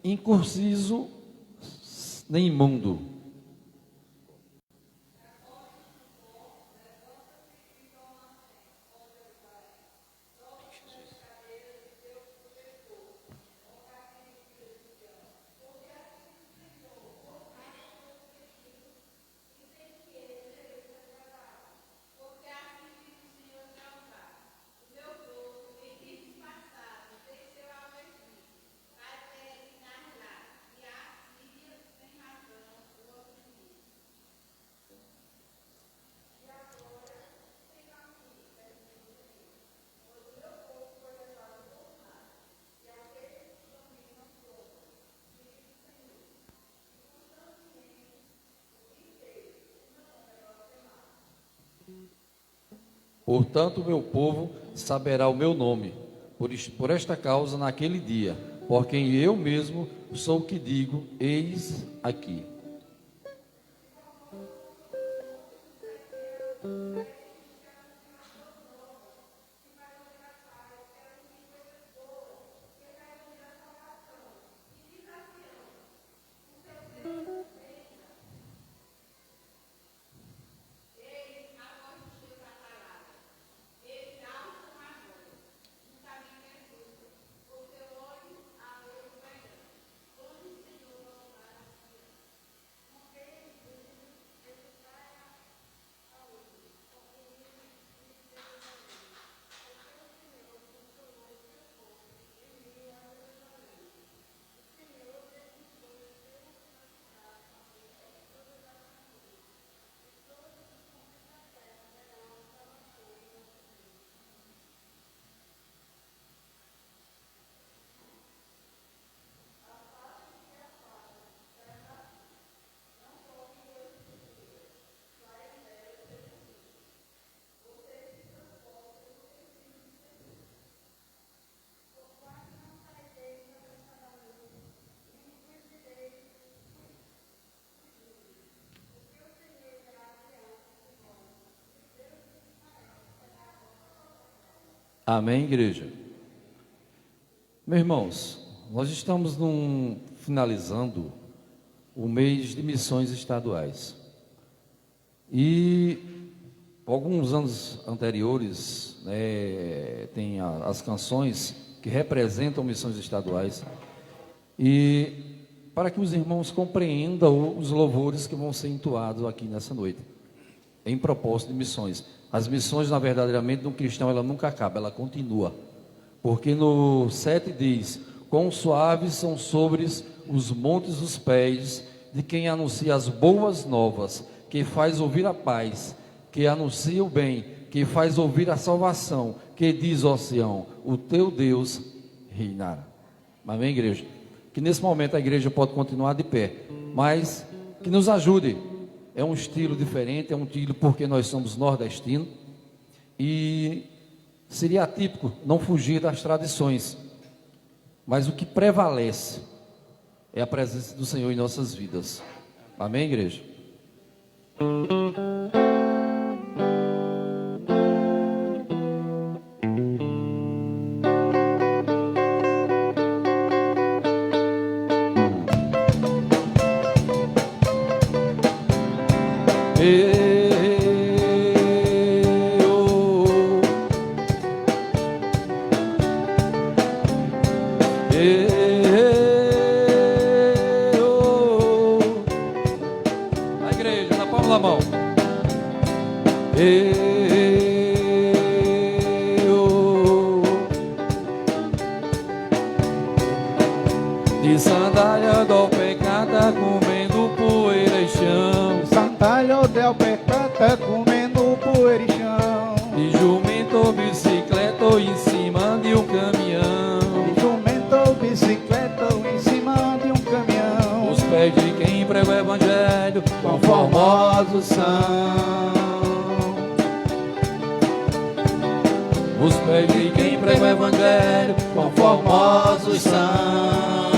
incursiso nem imundo. Portanto, meu povo saberá o meu nome, por esta causa, naquele dia, por quem eu mesmo sou o que digo, eis aqui. Amém, igreja? Meus irmãos, nós estamos finalizando o mês de missões estaduais. E alguns anos anteriores, tem as canções que representam missões estaduais. E para que os irmãos compreendam os louvores que vão ser entoados aqui nessa noite, em propósito de missões. As missões, na verdadeiramente, no cristão, ela nunca acaba, ela continua. Porque no 7 diz: quão suaves são sobre os montes os pés de quem anuncia as boas novas, que faz ouvir a paz, que anuncia o bem, que faz ouvir a salvação, que diz, ó Sião, o teu Deus reinará. Amém, igreja? Que nesse momento a igreja pode continuar de pé, mas que nos ajude. É um estilo diferente, é um estilo porque nós somos nordestinos e seria atípico não fugir das tradições, mas o que prevalece é a presença do Senhor em nossas vidas. Amém, igreja? A igreja, na palma da mão. De sandália do pecado, comendo poeira e chão. Sandália do pecado, comendo poeira e chão. De jumento ou bicicleta ou em cima de um caminhão. De jumento ou bicicleta ou em cima de um caminhão. Os pés de quem prega o evangelho, quão formosos são. Os pés de quem prega o evangelho, quão formosos são.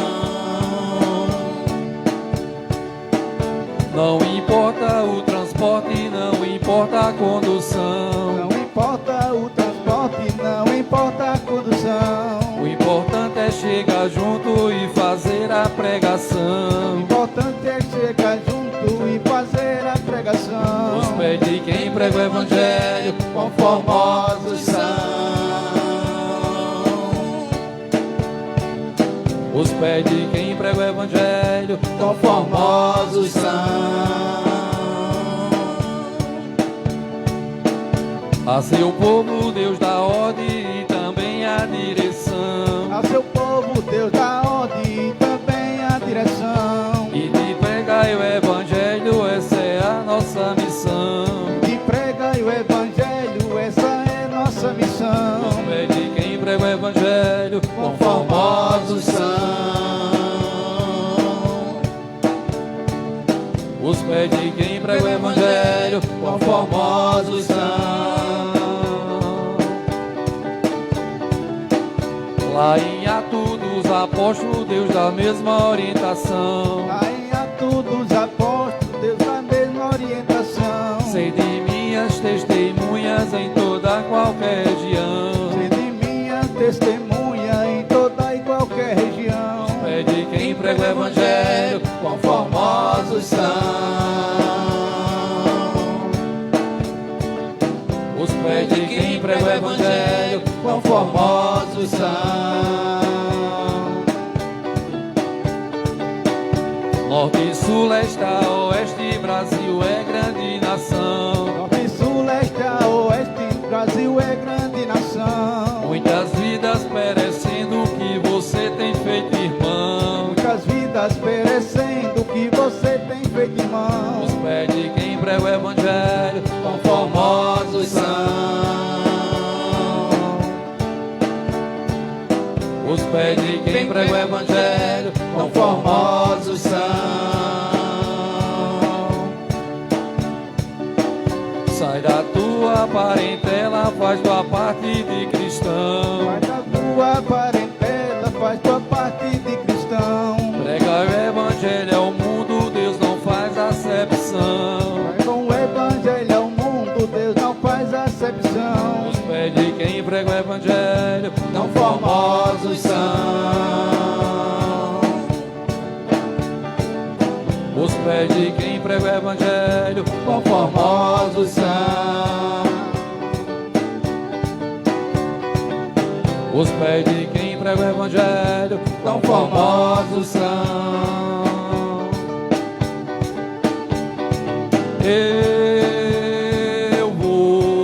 Não importa o transporte, não importa a condução. Não importa o transporte, não importa a condução. O importante é chegar junto e fazer a a pregação. Importante é chegar junto e fazer a pregação. Os pés de quem prega o evangelho conformosos são. Os pés de quem prega o evangelho conformosos são. A seu povo Deus dá ordem e também a direção. A seu povo Deus dá ordem e também a direção. E de pregar o evangelho, essa é a nossa missão. De pregar o evangelho, essa é nossa missão. Os pés de quem prega o evangelho conformosos são. Os pés de quem prega o evangelho conformosos são. Lá em Atos dos Apóstolos, Deus dá a mesma orientação. Lá em Atos dos Apóstolos, Deus dá a mesma orientação. Sei de minhas testemunhas em toda qualquer região. Sei de minha testemunha em toda e qualquer região. Os pés de quem prega o evangelho conformosos são. Os pés de quem prega o evangelho conformosos são. Norte, sul, leste, a oeste, Brasil é grande nação. Norte, sul, leste, a oeste, Brasil é grande nação. Muitas vidas perecendo, o que você tem feito, irmão? Muitas vidas perecendo, o que você tem feito, irmão? Os pés de quem prega o evangelho conformosos são. Os pés de quem prega o evangelho conformosos são. Sai da tua parentela, faz tua parte de cristão. Sai da tua parentela, faz tua parte de cristão. Prega o evangelho ao mundo, Deus não faz acepção. Com o evangelho ao mundo, Deus não faz acepção. Os pés de quem prega o evangelho tão formosos são. Os pés de quem prega o evangelho tão formosos são. Os pés de quem prega o evangelho tão formosos são. Eu vou,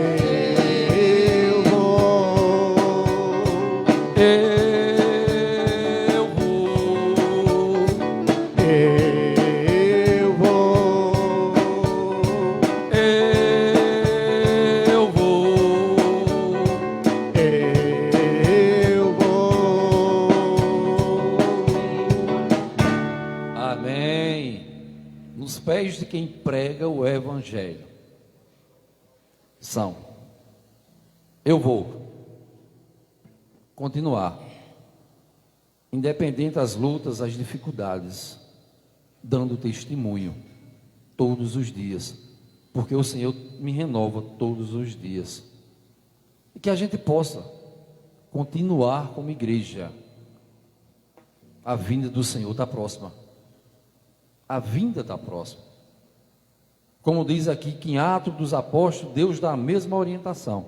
Eu vou, eu vou, eu vou, eu vou, eu vou. amém. Nos pés de quem prega o evangelho são: eu vou continuar, independente das lutas, as dificuldades, dando testemunho todos os dias, porque o Senhor me renova todos os dias, e que a gente possa continuar como igreja. A vinda do Senhor está próxima. A vinda está próxima. Como diz aqui que em Atos dos Apóstolos, Deus dá a mesma orientação.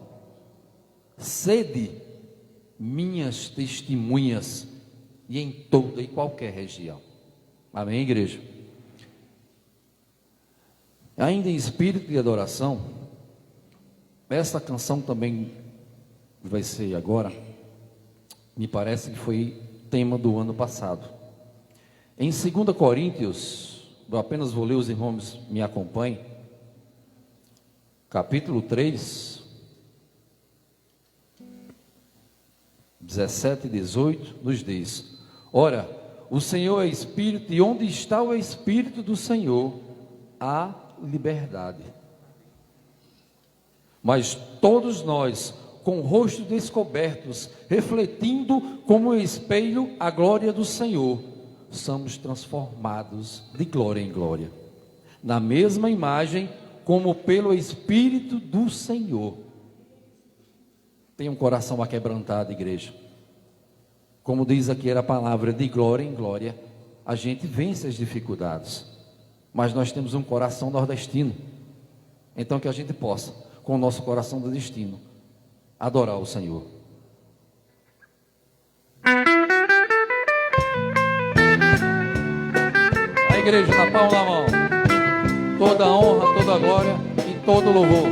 Sede minhas testemunhas e em toda e qualquer região. Amém, igreja? Ainda em espírito de adoração, essa canção também vai ser agora, me parece que foi tema do ano passado. Em 2 Coríntios, eu apenas vou ler, os irmãos me acompanhem, capítulo 3, 17 e 18, nos diz: ora, o Senhor é Espírito, e onde está o Espírito do Senhor, há liberdade. Mas todos nós, com o rosto descobertos, refletindo como espelho a glória do Senhor, somos transformados de glória em glória, na mesma imagem, como pelo Espírito do Senhor. Tenha um coração aquebrantado, igreja. como diz aqui a palavra, de glória em glória, a gente vence as dificuldades. Mas nós temos um coração nordestino. Então que a gente possa, com o nosso coração nordestino, adorar o Senhor. A igreja na palma da mão. Toda a honra, toda a glória e todo o louvor.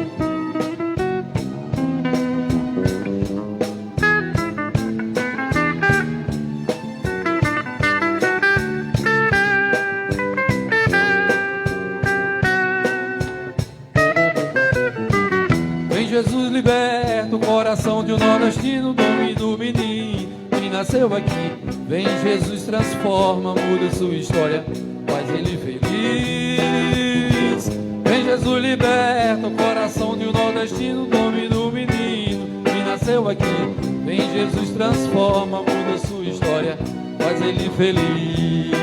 Vem Jesus, liberta o coração de um nordestino, nome do menino que nasceu aqui. Vem Jesus, transforma, muda sua história, faz ele feliz. Vem Jesus, liberta o coração de um nordestino, nome do menino que nasceu aqui. Vem Jesus, transforma, muda sua história, faz ele feliz.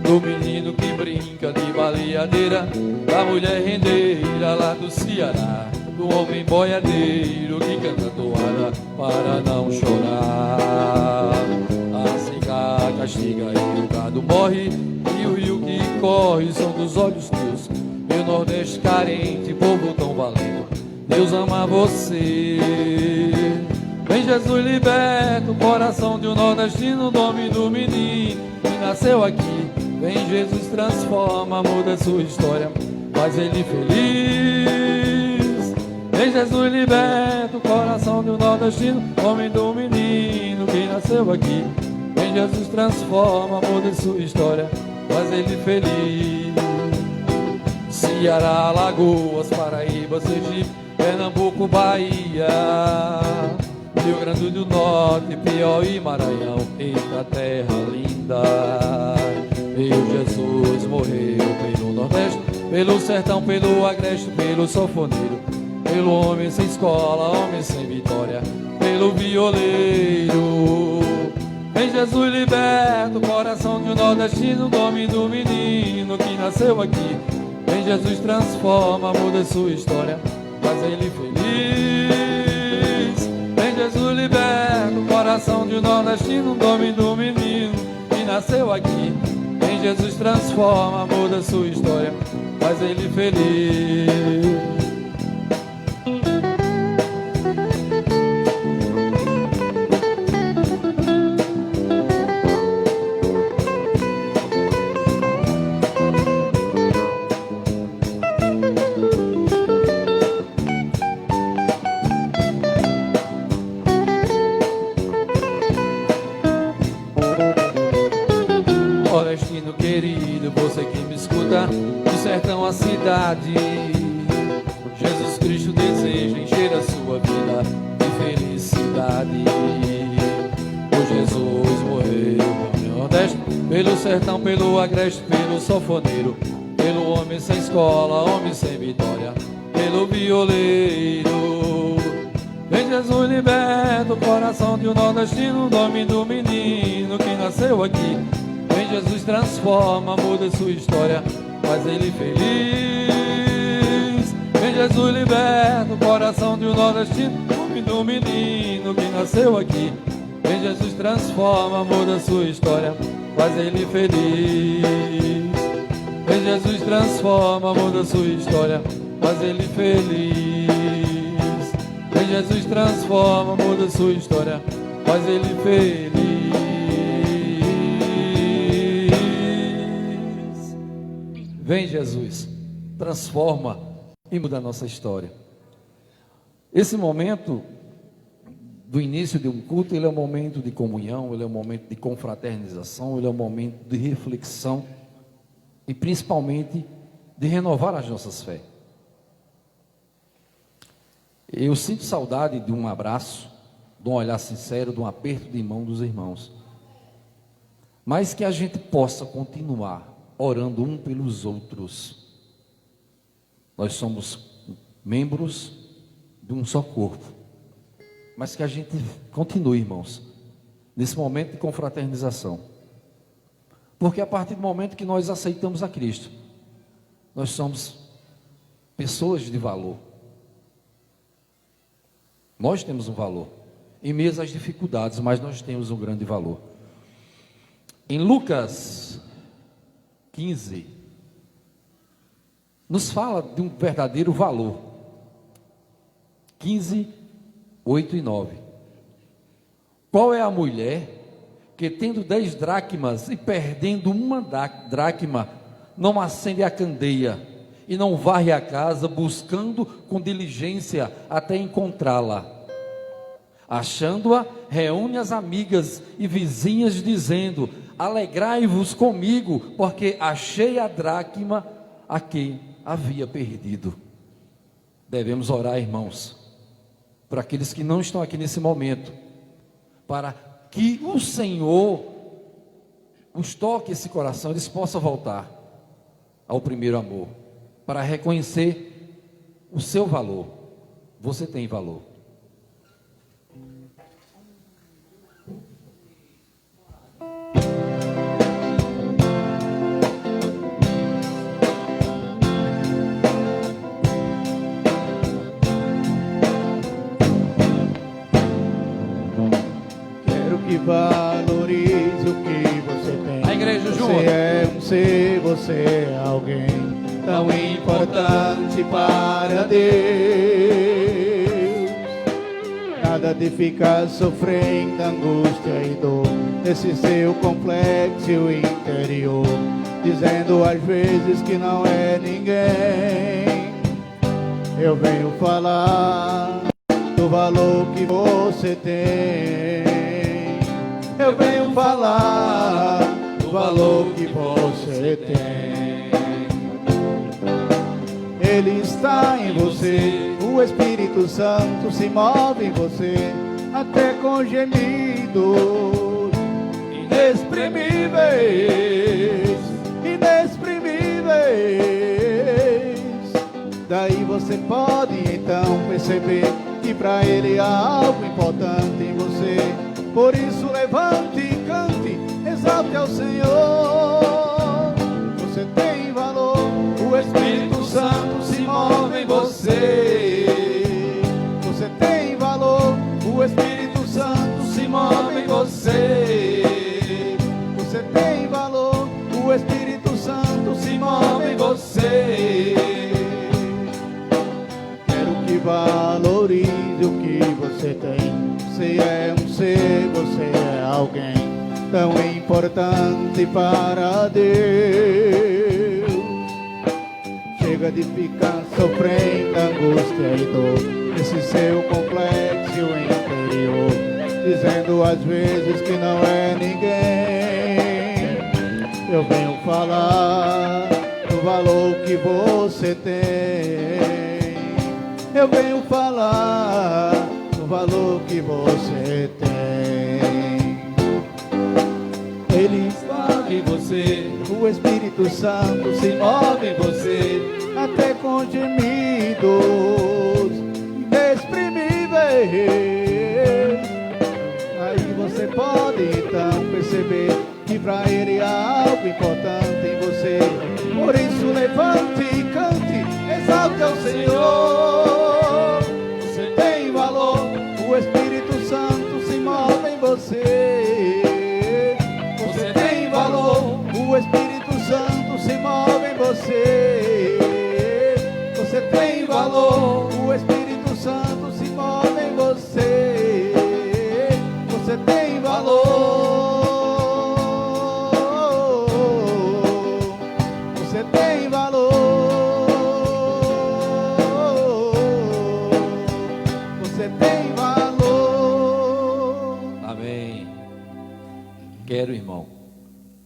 Do menino que brinca de baleadeira, da mulher rendeira lá do Ceará, do homem boiadeiro que canta toada para não chorar. A seca castiga e o gado morre, e o rio que corre são dos olhos teus. Meu Nordeste carente, povo tão valendo, Deus ama você. Vem Jesus, liberta o coração de um nordestino, nome do menino que nasceu aqui. Vem Jesus, transforma, muda sua história, faz ele feliz. Vem Jesus, liberta o coração de um nordestino, homem do menino que nasceu aqui. Vem Jesus, transforma, muda sua história, faz ele feliz. Ceará, Alagoas, Paraíba, Sergipe, Pernambuco, Bahia, Rio Grande do Norte, Piauí, Maranhão, eita terra linda. Meu Jesus morreu pelo Nordeste, pelo sertão, pelo agreste, pelo sanfoneiro, pelo homem sem escola, homem sem vitória, pelo violeiro. Vem Jesus, liberta o coração de um nordestino, nome do menino que nasceu aqui. Vem Jesus, transforma, muda sua história, faz ele feliz. Vem Jesus, liberta o coração de um nordestino, nome do menino que nasceu aqui. Vem Jesus, transforma, muda sua história, faz ele feliz. Nordestino querido, você que me escuta, do sertão à cidade, Jesus Cristo deseja encher a sua vida de felicidade. O Jesus morreu no Nordeste, pelo sertão, pelo agreste, pelo sanfoneiro, pelo homem sem escola, homem sem vitória, pelo violeiro. Vem Jesus, liberta o coração de um nordestino, nome do menino que nasceu aqui. Vem Jesus, transforma, muda sua história, faz ele feliz. Vem Jesus, liberta o coração de um nordestino, nome do menino que nasceu aqui. Vem Jesus, transforma, muda sua história, faz ele feliz. Vem Jesus, transforma, muda sua história, faz ele feliz. Vem Jesus, transforma, muda sua história, faz ele feliz. Vem Jesus, transforma e muda a nossa história. Esse momento do início de um culto, ele é um momento de comunhão, ele é um momento de confraternização, ele é um momento de reflexão e principalmente de renovar as nossas fés. Eu sinto saudade de um abraço, de um olhar sincero, de um aperto de mão dos irmãos. Mas que a gente possa continuar orando um pelos outros. Nós somos membros de um só corpo. Mas que a gente continue, irmãos, nesse momento de confraternização. Porque a partir do momento que nós aceitamos a Cristo, nós somos pessoas de valor. Nós temos um valor. em meio às dificuldades, mas nós temos um grande valor. Em Lucas 15, nos fala de um verdadeiro valor. 15, 8 e 9. Qual é a mulher que, tendo 10 dracmas e perdendo uma dracma, não acende a candeia e não varre a casa, buscando com diligência até encontrá-la? Achando-a, reúne as amigas e vizinhas, dizendo: alegrai-vos comigo, porque achei a dracma a que havia perdido. Devemos orar, irmãos, por aqueles que não estão aqui nesse momento, para que o Senhor os toque esse coração, eles possam voltar ao primeiro amor, para reconhecer o seu valor. Você tem valor. Que valorize o que você tem. A igreja junto. Você é um ser, você é alguém tão importante para Deus. Nada de ficar sofrendo angústia e dor nesse seu complexo interior, dizendo às vezes que não é ninguém. Eu venho falar do valor que você tem. Eu venho falar do valor que você tem. Ele está em você, o Espírito Santo se move em você, até com gemidos inexprimíveis, inexprimíveis. Daí você pode então perceber que para Ele há algo importante em você. Por isso levante e cante, exalte ao Senhor. Você tem valor, o Espírito Santo se move em você. Você tem valor, o Espírito Santo se move em você. Você tem valor, o Espírito Santo se move em você. Quero que valorize o que você tem. Você é um ser, você é alguém tão importante para Deus. Chega de ficar sofrendo angústia e dor nesse seu complexo interior, dizendo às vezes que não é ninguém. Eu venho falar do valor que você tem. Eu venho falar o valor que você tem. Ele está em você, o Espírito Santo se move em você, até com gemidos inexprimíveis. Aí você pode então perceber que para Ele há algo importante em você. Por isso levante e cante, exalte ao Senhor. Você tem valor, o Espírito Santo se move em você. Você tem valor, o Espírito Santo se move em você. Você tem valor, o Espírito Santo se move em você. Você tem valor. Você tem valor. Você tem valor. Amém. Quero, irmão,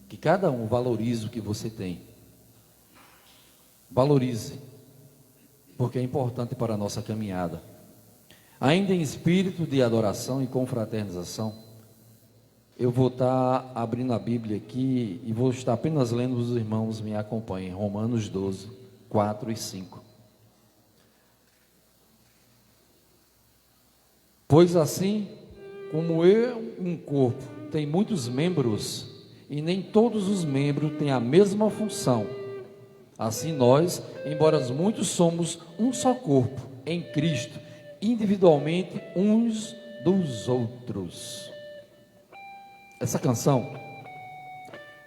que cada um valorize o que você tem. Valorize, porque é importante para a nossa caminhada. Ainda em espírito de adoração e confraternização, eu vou estar abrindo a Bíblia aqui e vou estar apenas lendo, os irmãos me acompanhem. Romanos 12, 4 e 5. Pois assim, como um corpo tem muitos membros, e nem todos os membros têm a mesma função, assim nós, embora muitos, somos um só corpo em Cristo, individualmente uns dos outros. Essa canção,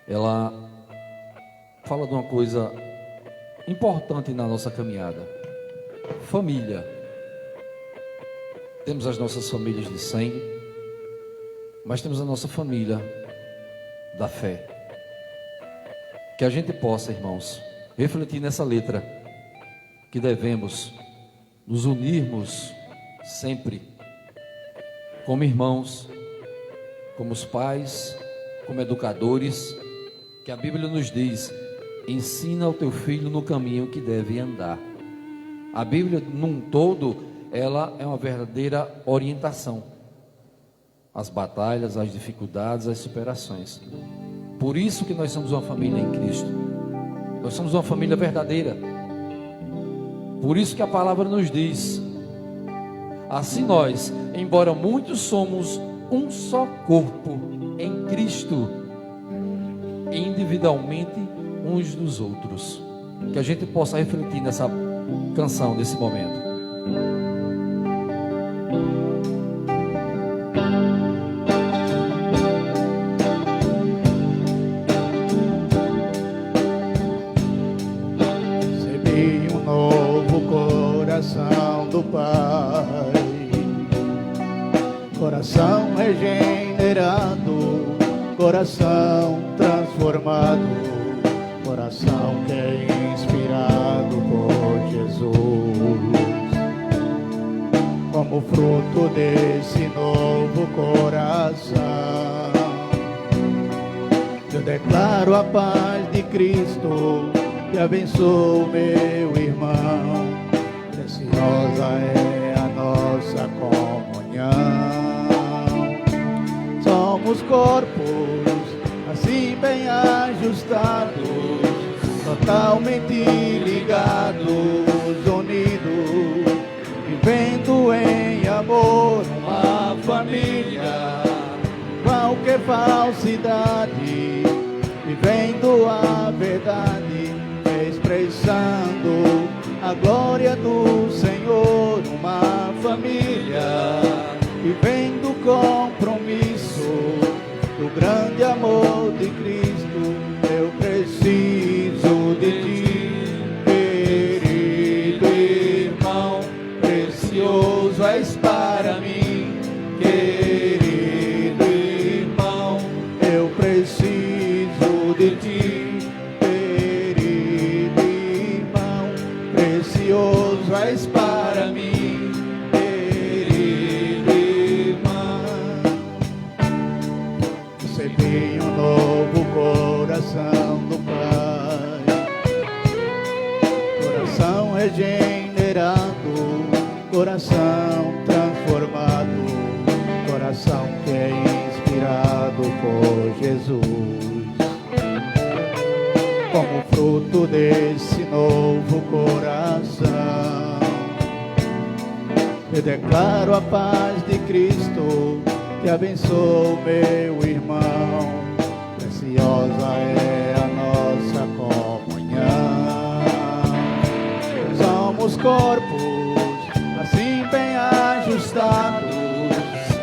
ela fala de uma coisa importante na nossa caminhada: família. Temos as nossas famílias de sangue, mas temos a nossa família da fé. Que a gente possa, irmãos, refletir nessa letra, que devemos nos unirmos sempre como irmãos, como os pais, como educadores, que a Bíblia nos diz: ensina o teu filho no caminho que deve andar. A Bíblia, num todo, ela é uma verdadeira orientação às batalhas, às dificuldades, às superações. Por isso que nós somos uma família em Cristo. Nós somos uma família verdadeira. Por isso que a palavra nos diz: assim nós, embora muitos, somos um só corpo em Cristo, individualmente uns dos outros. Que a gente possa refletir nessa canção, nesse momento. Recebi um novo coração do Pai, coração regenerado, coração transformado, coração que é inspirado por Jesus. Como fruto desse novo coração, eu declaro a paz de Cristo que abençoa meu irmão. Preciosa é a nossa comunhão. Somos corpos assim bem ajustados, totalmente ligados, unidos, vivendo em amor uma família. Qualquer falsidade, vivendo a verdade, expressando a glória do Senhor. Uma família, vivendo o compromisso do grande amor de Cristo. Eu preciso de ti, querido irmão, precioso és para mim, querido irmão. Eu preciso de ti, querido irmão, precioso és para mim, querido irmão. Recebi um novo coração do Pai, coração regenerado, coração transformado, coração que é inspirado por Jesus. Como fruto desse novo coração, eu declaro a paz de Cristo que abençoa meu irmão. Preciosa é a nossa comunhão. Somos corpos assim bem ajustados,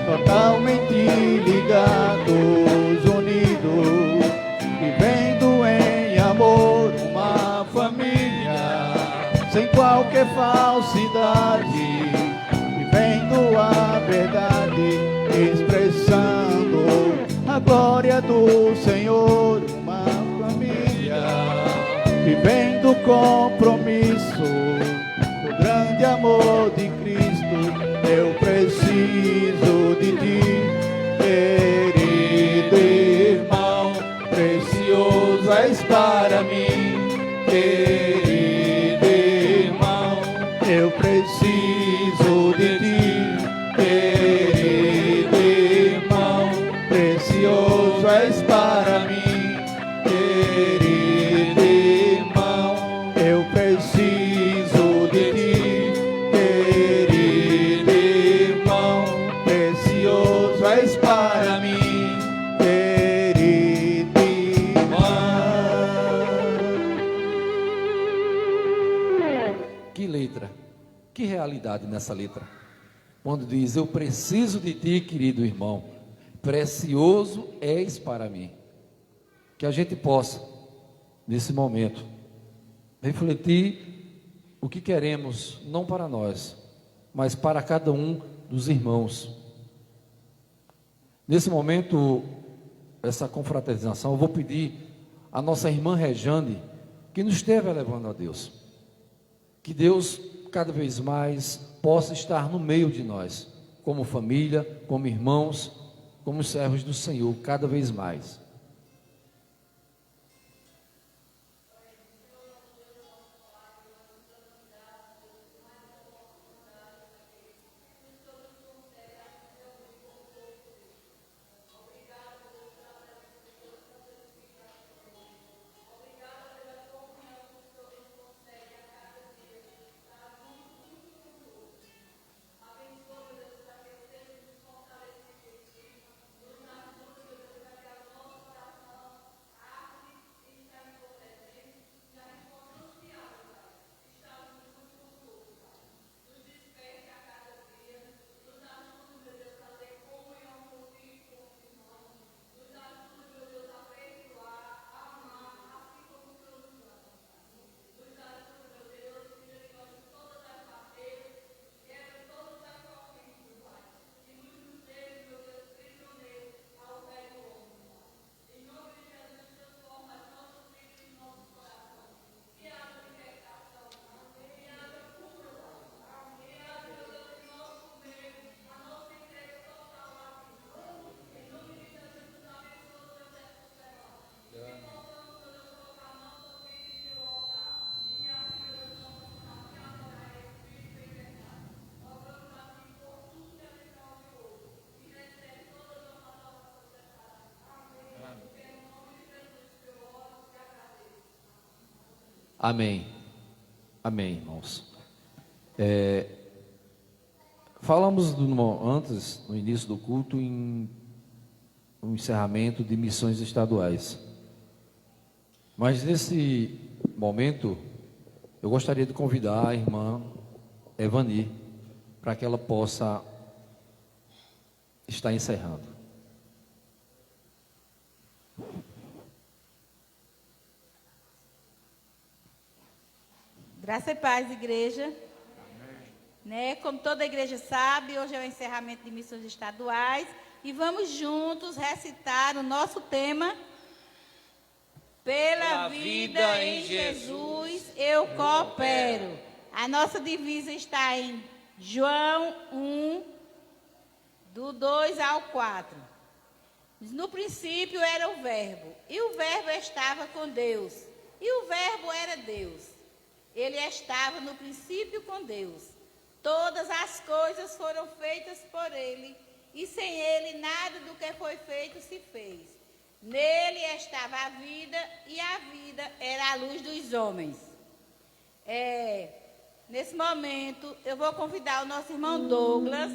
totalmente ligados, unidos, vivendo em amor uma família, sem qualquer falsidade, vivendo a verdade, expressando a glória do Senhor. Uma família, vivendo o compromisso do grande amor de Cristo. Eu preciso de ti, querido irmão, precioso és para mim, querido irmão. Eu preciso de ti, querido irmão, precioso és para mim, querido irmão. Eu preciso de ti, querido irmão, precioso és para mim, querido irmão. Que letra, que realidade nessa letra. quando diz: eu preciso de ti, querido irmão, precioso és para mim. Que a gente possa, nesse momento, refletir o que queremos, não para nós, mas para cada um dos irmãos. Nesse momento, essa confraternização, eu vou pedir à nossa irmã Rejane, que nos esteja levando a Deus. Que Deus, cada vez mais, possa estar no meio de nós, como família, como irmãos, como servos do Senhor, cada vez mais. Amém. Amém, irmãos. Falamos antes, no início do culto, em um encerramento de missões estaduais. Mas nesse momento, eu gostaria de convidar a irmã Evani para que ela possa estar encerrando. Graça e paz, igreja. Né? Como toda a igreja sabe, hoje é o encerramento de missões estaduais e vamos juntos recitar o nosso tema: Pela vida em Jesus eu coopero. A nossa divisa está em João 1, do 2 ao 4. No princípio era o Verbo, e o Verbo estava com Deus, e o Verbo era Deus. Ele estava no princípio com Deus. Todas as coisas foram feitas por ele, e sem ele nada do que foi feito se fez. Nele estava a vida, e a vida era a luz dos homens. Nesse momento, eu vou convidar o nosso irmão Douglas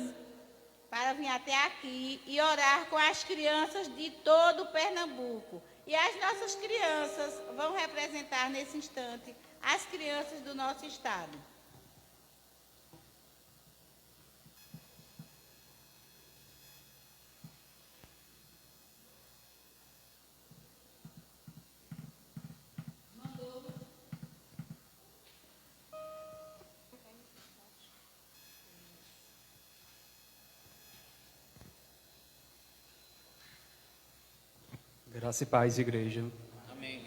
para vir até aqui e orar com as crianças de todo o Pernambuco. E as nossas crianças vão representar nesse instante as crianças do nosso estado. Graça e paz, igreja. Amém.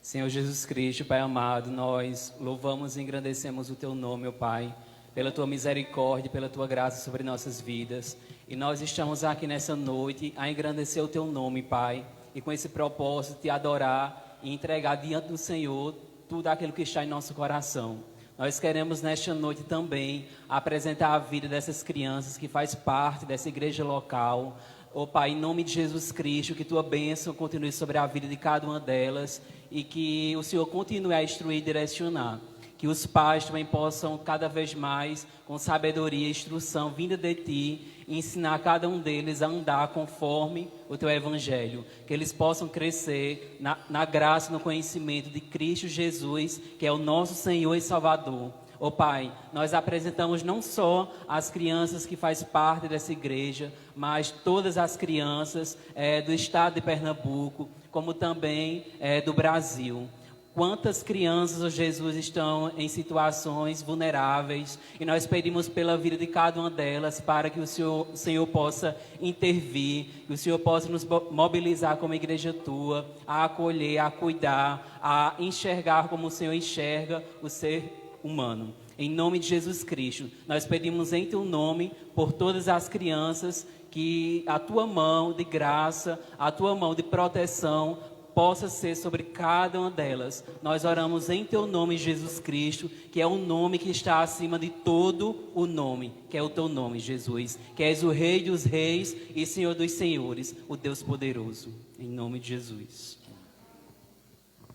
Senhor Jesus Cristo, Pai amado, nós louvamos e engrandecemos o Teu nome, ó Pai, pela Tua misericórdia, pela Tua graça sobre nossas vidas. E nós estamos aqui nessa noite a engrandecer o Teu nome, Pai, e com esse propósito de adorar e entregar diante do Senhor tudo aquilo que está em nosso coração. Nós queremos nesta noite também apresentar a vida dessas crianças que faz parte dessa igreja local. Ó Pai, em nome de Jesus Cristo, que Tua bênção continue sobre a vida de cada uma delas e que o Senhor continue a instruir e direcionar. Que os pais também possam cada vez mais, com sabedoria e instrução vinda de Ti, ensinar cada um deles a andar conforme o Teu Evangelho. Que eles possam crescer na graça e no conhecimento de Cristo Jesus, que é o nosso Senhor e Salvador. Ó Pai, nós apresentamos não só as crianças que fazem parte dessa igreja, mas todas as crianças do estado de Pernambuco, como também do Brasil. Quantas crianças, ó Jesus, estão em situações vulneráveis, e nós pedimos pela vida de cada uma delas para que o Senhor possa intervir, que o Senhor possa nos mobilizar como igreja tua, a acolher, a cuidar, a enxergar como o Senhor enxerga o ser humano. Em nome de Jesus Cristo, nós pedimos em teu nome por todas as crianças, que a tua mão de graça, a tua mão de proteção possa ser sobre cada uma delas. Nós oramos em teu nome, Jesus Cristo, que é o nome que está acima de todo o nome, que é o teu nome, Jesus, que és o Rei dos reis e Senhor dos senhores, o Deus poderoso. Em nome de Jesus.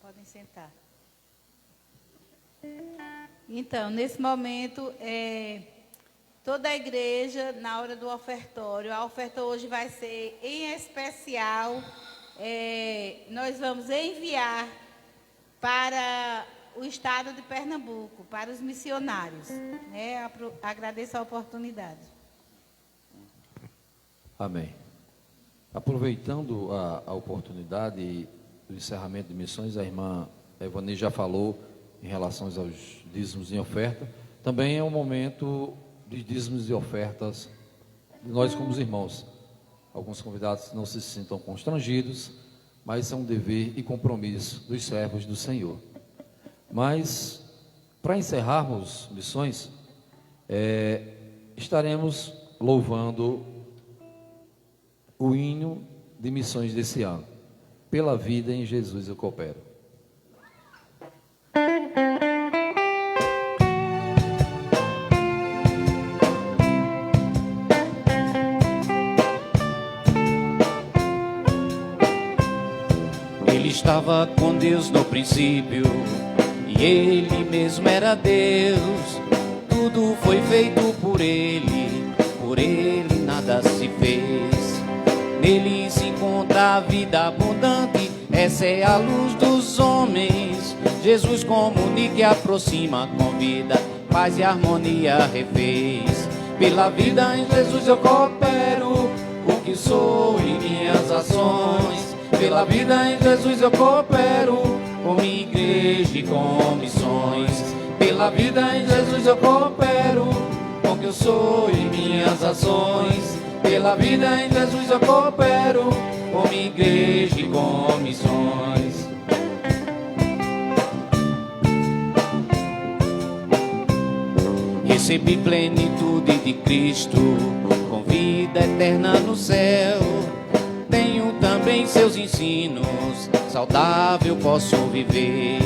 Podem sentar. Então, nesse momento, toda a igreja, na hora do ofertório, a oferta hoje vai ser em especial. Nós vamos enviar para o estado de Pernambuco, para os missionários. Agradeço a oportunidade. Amém. Aproveitando a oportunidade do encerramento de missões, a irmã Evani já falou em relação aos dízimos e oferta. Também é um momento de dízimos e ofertas de nós como irmãos. Alguns convidados não se sintam constrangidos, mas é um dever e compromisso dos servos do Senhor. Mas, para encerrarmos missões, estaremos louvando o hino de missões desse ano. Pela vida em Jesus eu coopero. Ele estava com Deus no princípio, e Ele mesmo era Deus. Tudo foi feito por Ele nada se fez. Nele se encontra a vida abundante, essa é a luz dos homens. Jesus comunica e aproxima, convida, paz e harmonia refez. Pela vida em Jesus eu coopero, o que sou em minhas ações. Pela vida em Jesus eu coopero, com minha igreja e com missões. Pela vida em Jesus eu coopero, com o que eu sou em minhas ações. Pela vida em Jesus eu coopero, com minha igreja e com missões. Recebi plenitude de Cristo, com vida eterna no céu. Tenho também seus ensinos, saudável posso viver.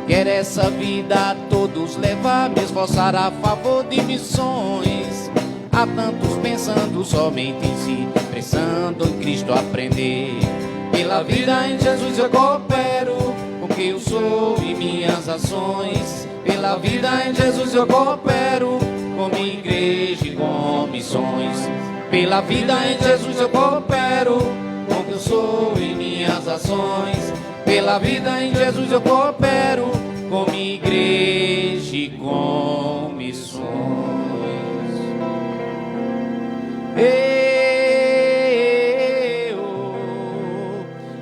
Quero essa vida a todos levar, me esforçar a favor de missões. Há tantos pensando somente em si, pensando em Cristo aprender. Pela vida em Jesus eu coopero, com o que eu sou e minhas ações. Pela vida em Jesus eu coopero, com minha igreja e com missões. Pela vida em Jesus eu coopero, com o que eu sou e minhas ações. Pela vida em Jesus eu coopero, com minha igreja e com missões.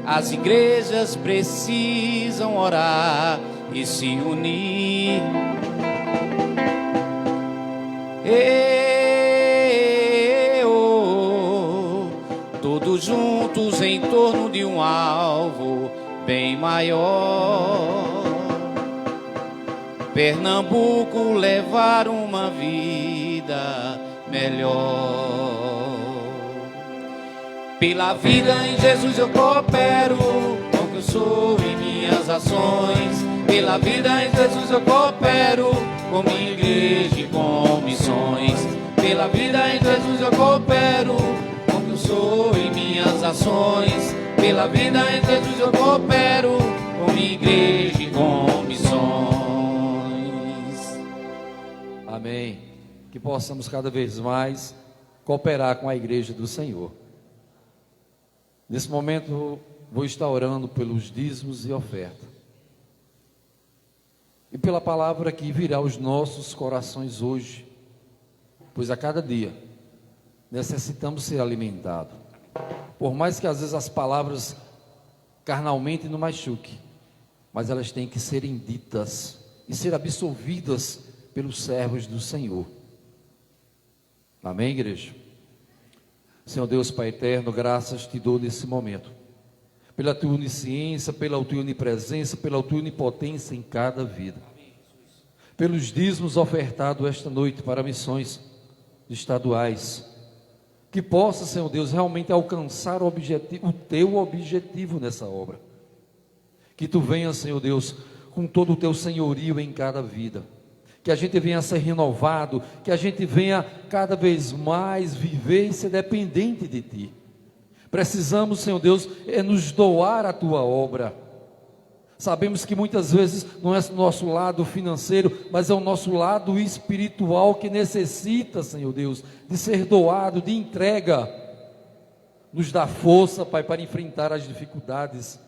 As igrejas precisam orar e se unir. Todos juntos em torno de um alvo bem maior. Pernambuco levar uma vida melhor. Pela vida em Jesus eu coopero, com o que eu sou e minhas ações. Pela vida em Jesus eu coopero, com minha igreja e com missões. Pela vida em Jesus eu coopero, com o que eu sou e minhas ações. Pela vida em Jesus eu coopero, com minha igreja e com missões. Amém. Que possamos cada vez mais cooperar com a igreja do Senhor. Nesse momento, vou estar orando pelos dízimos e oferta. e pela palavra que virá aos nossos corações hoje, pois a cada dia necessitamos ser alimentados. Por mais que às vezes as palavras carnalmente não machuquem, mas elas têm que serem ditas e ser absorvidas pelos servos do Senhor. Amém, igreja? Senhor Deus, Pai eterno, graças te dou nesse momento, pela tua onisciência, pela tua onipresença, pela tua onipotência em cada vida, pelos dízimos ofertados esta noite para missões estaduais, que possa, Senhor Deus, realmente alcançar o teu objetivo nessa obra, que tu venha, Senhor Deus, com todo o teu senhorio em cada vida, que a gente venha a ser renovado, que a gente venha cada vez mais viver e ser dependente de ti. Precisamos, Senhor Deus, nos doar a tua obra. Sabemos que muitas vezes não é o nosso lado financeiro, mas é o nosso lado espiritual que necessita, Senhor Deus, de ser doado, de entrega. Nos dá força, Pai, para enfrentar as dificuldades.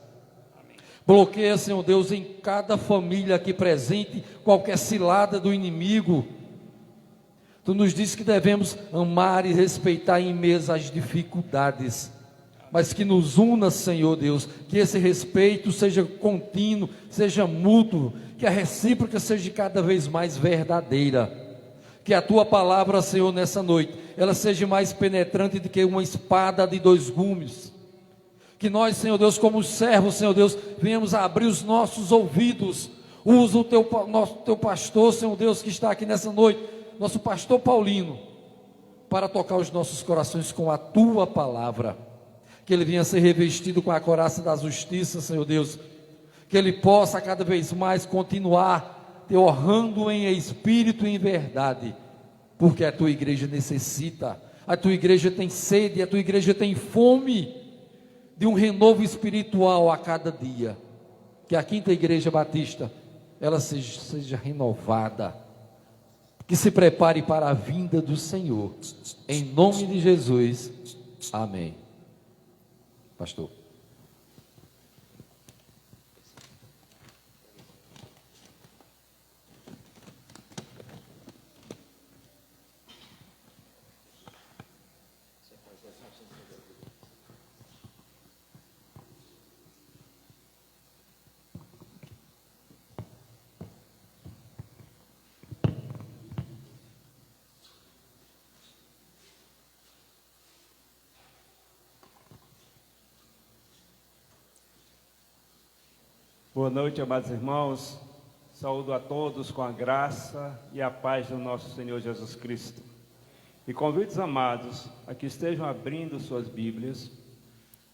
Bloqueia, Senhor Deus, em cada família aqui presente, qualquer cilada do inimigo. Tu nos diz que devemos amar e respeitar em meio às dificuldades, mas que nos una, Senhor Deus, que esse respeito seja contínuo, seja mútuo, que a recíproca seja cada vez mais verdadeira, que a tua palavra, Senhor, nessa noite, ela seja mais penetrante do que uma espada de dois gumes, que nós, Senhor Deus, como servos, Senhor Deus, venhamos a abrir os nossos ouvidos. Usa o teu pastor, Senhor Deus, que está aqui nessa noite, nosso pastor Paulino, para tocar os nossos corações com a tua palavra, que ele venha ser revestido com a couraça da justiça, Senhor Deus, que ele possa cada vez mais continuar te honrando em espírito e em verdade, porque a tua igreja necessita, a tua igreja tem sede, a tua igreja tem fome de um renovo espiritual a cada dia. Que a Quinta Igreja Batista, ela seja renovada, que se prepare para a vinda do Senhor, em nome de Jesus, amém. Pastor. Boa noite, amados irmãos. Saúdo a todos com a graça e a paz do nosso Senhor Jesus Cristo. E convido os amados a que estejam abrindo suas Bíblias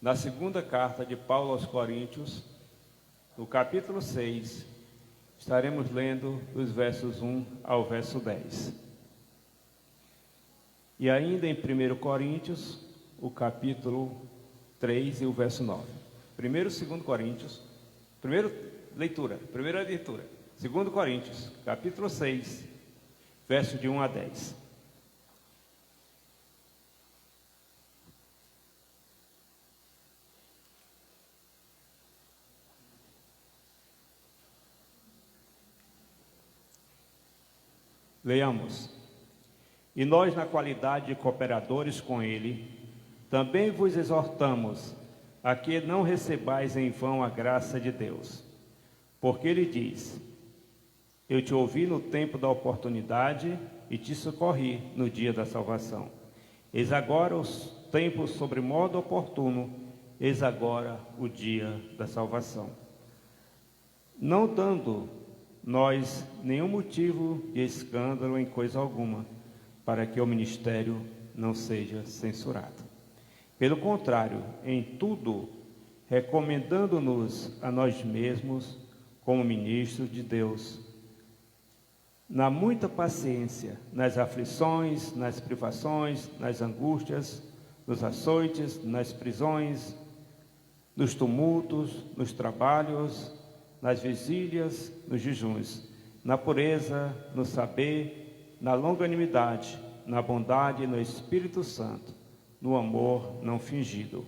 na segunda carta de Paulo aos Coríntios, no capítulo 6, estaremos lendo os versos 1 ao verso 10. E ainda em 1 Coríntios, o capítulo 3 e o verso 9. 1º e 2 Coríntios, primeira leitura. 2 Coríntios, capítulo 6, verso de 1 a 10. Leamos. E nós, na qualidade de cooperadores com ele, também vos exortamos a que não recebais em vão a graça de Deus. Porque ele diz: eu te ouvi no tempo da oportunidade e te socorri no dia da salvação. Eis agora os tempos sobre modo oportuno, eis agora o dia da salvação. Não dando nós nenhum motivo de escândalo em coisa alguma, para que o ministério não seja censurado. Pelo contrário, em tudo, recomendando-nos a nós mesmos como ministros de Deus, na muita paciência, nas aflições, nas privações, nas angústias, nos açoites, nas prisões, nos tumultos, nos trabalhos, nas vigílias, nos jejuns, na pureza, no saber, na longanimidade, na bondade e no Espírito Santo, no amor não fingido,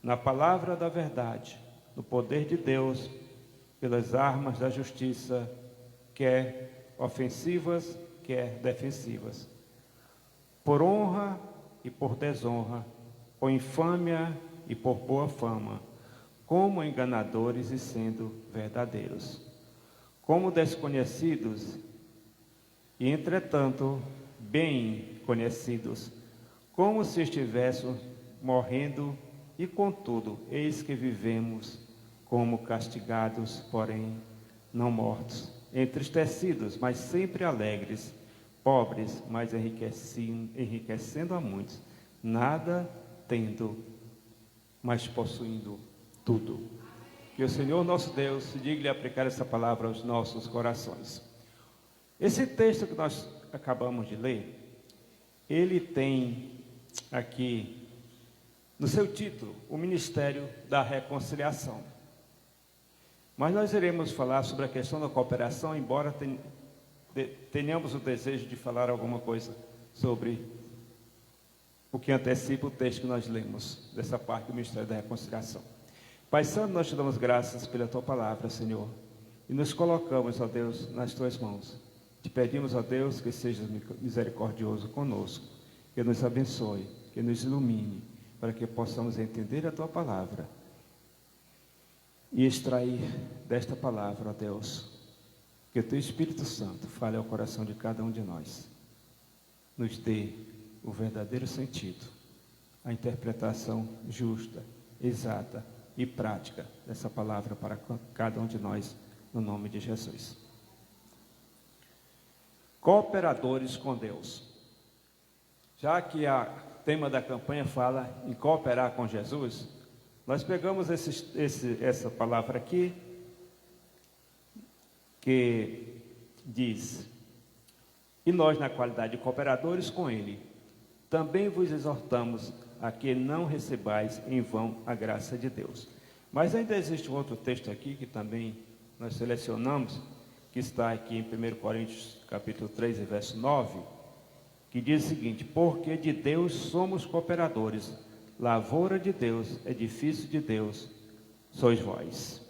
na palavra da verdade, no poder de Deus, pelas armas da justiça, quer ofensivas, quer defensivas, por honra e por desonra, por infâmia e por boa fama, como enganadores e sendo verdadeiros, como desconhecidos e, entretanto, bem conhecidos, como se estivéssemos morrendo, e contudo, eis que vivemos como castigados, porém não mortos, entristecidos, mas sempre alegres, pobres, mas enriquecendo a muitos, nada tendo, mas possuindo tudo. Que o Senhor nosso Deus se digne aplicar essa palavra aos nossos corações. Esse texto que nós acabamos de ler, ele tem aqui no seu título o Ministério da Reconciliação. Mas nós iremos falar sobre a questão da cooperação, embora tenhamos o desejo de falar alguma coisa sobre o que antecipa o texto que nós lemos, dessa parte do Ministério da Reconciliação. Pai Santo, nós te damos graças pela Tua palavra, Senhor, e nos colocamos, ó Deus, nas Tuas mãos. Te pedimos, ó Deus, que sejas misericordioso conosco, que nos abençoe, que nos ilumine, para que possamos entender a Tua palavra e extrair desta palavra, ó Deus, que o Teu Espírito Santo fale ao coração de cada um de nós, nos dê o verdadeiro sentido, a interpretação justa, exata e prática dessa palavra para cada um de nós, no nome de Jesus. Cooperadores com Deus. Já que o tema da campanha fala em cooperar com Jesus, nós pegamos essa palavra aqui, que diz: e nós, na qualidade de cooperadores com Ele, também vos exortamos a que não recebais em vão a graça de Deus. Mas ainda existe um outro texto aqui, que também nós selecionamos, que está aqui em 1 Coríntios, capítulo 3, verso 9, que diz o seguinte: porque de Deus somos cooperadores, lavoura de Deus, edifício de Deus, sois vós.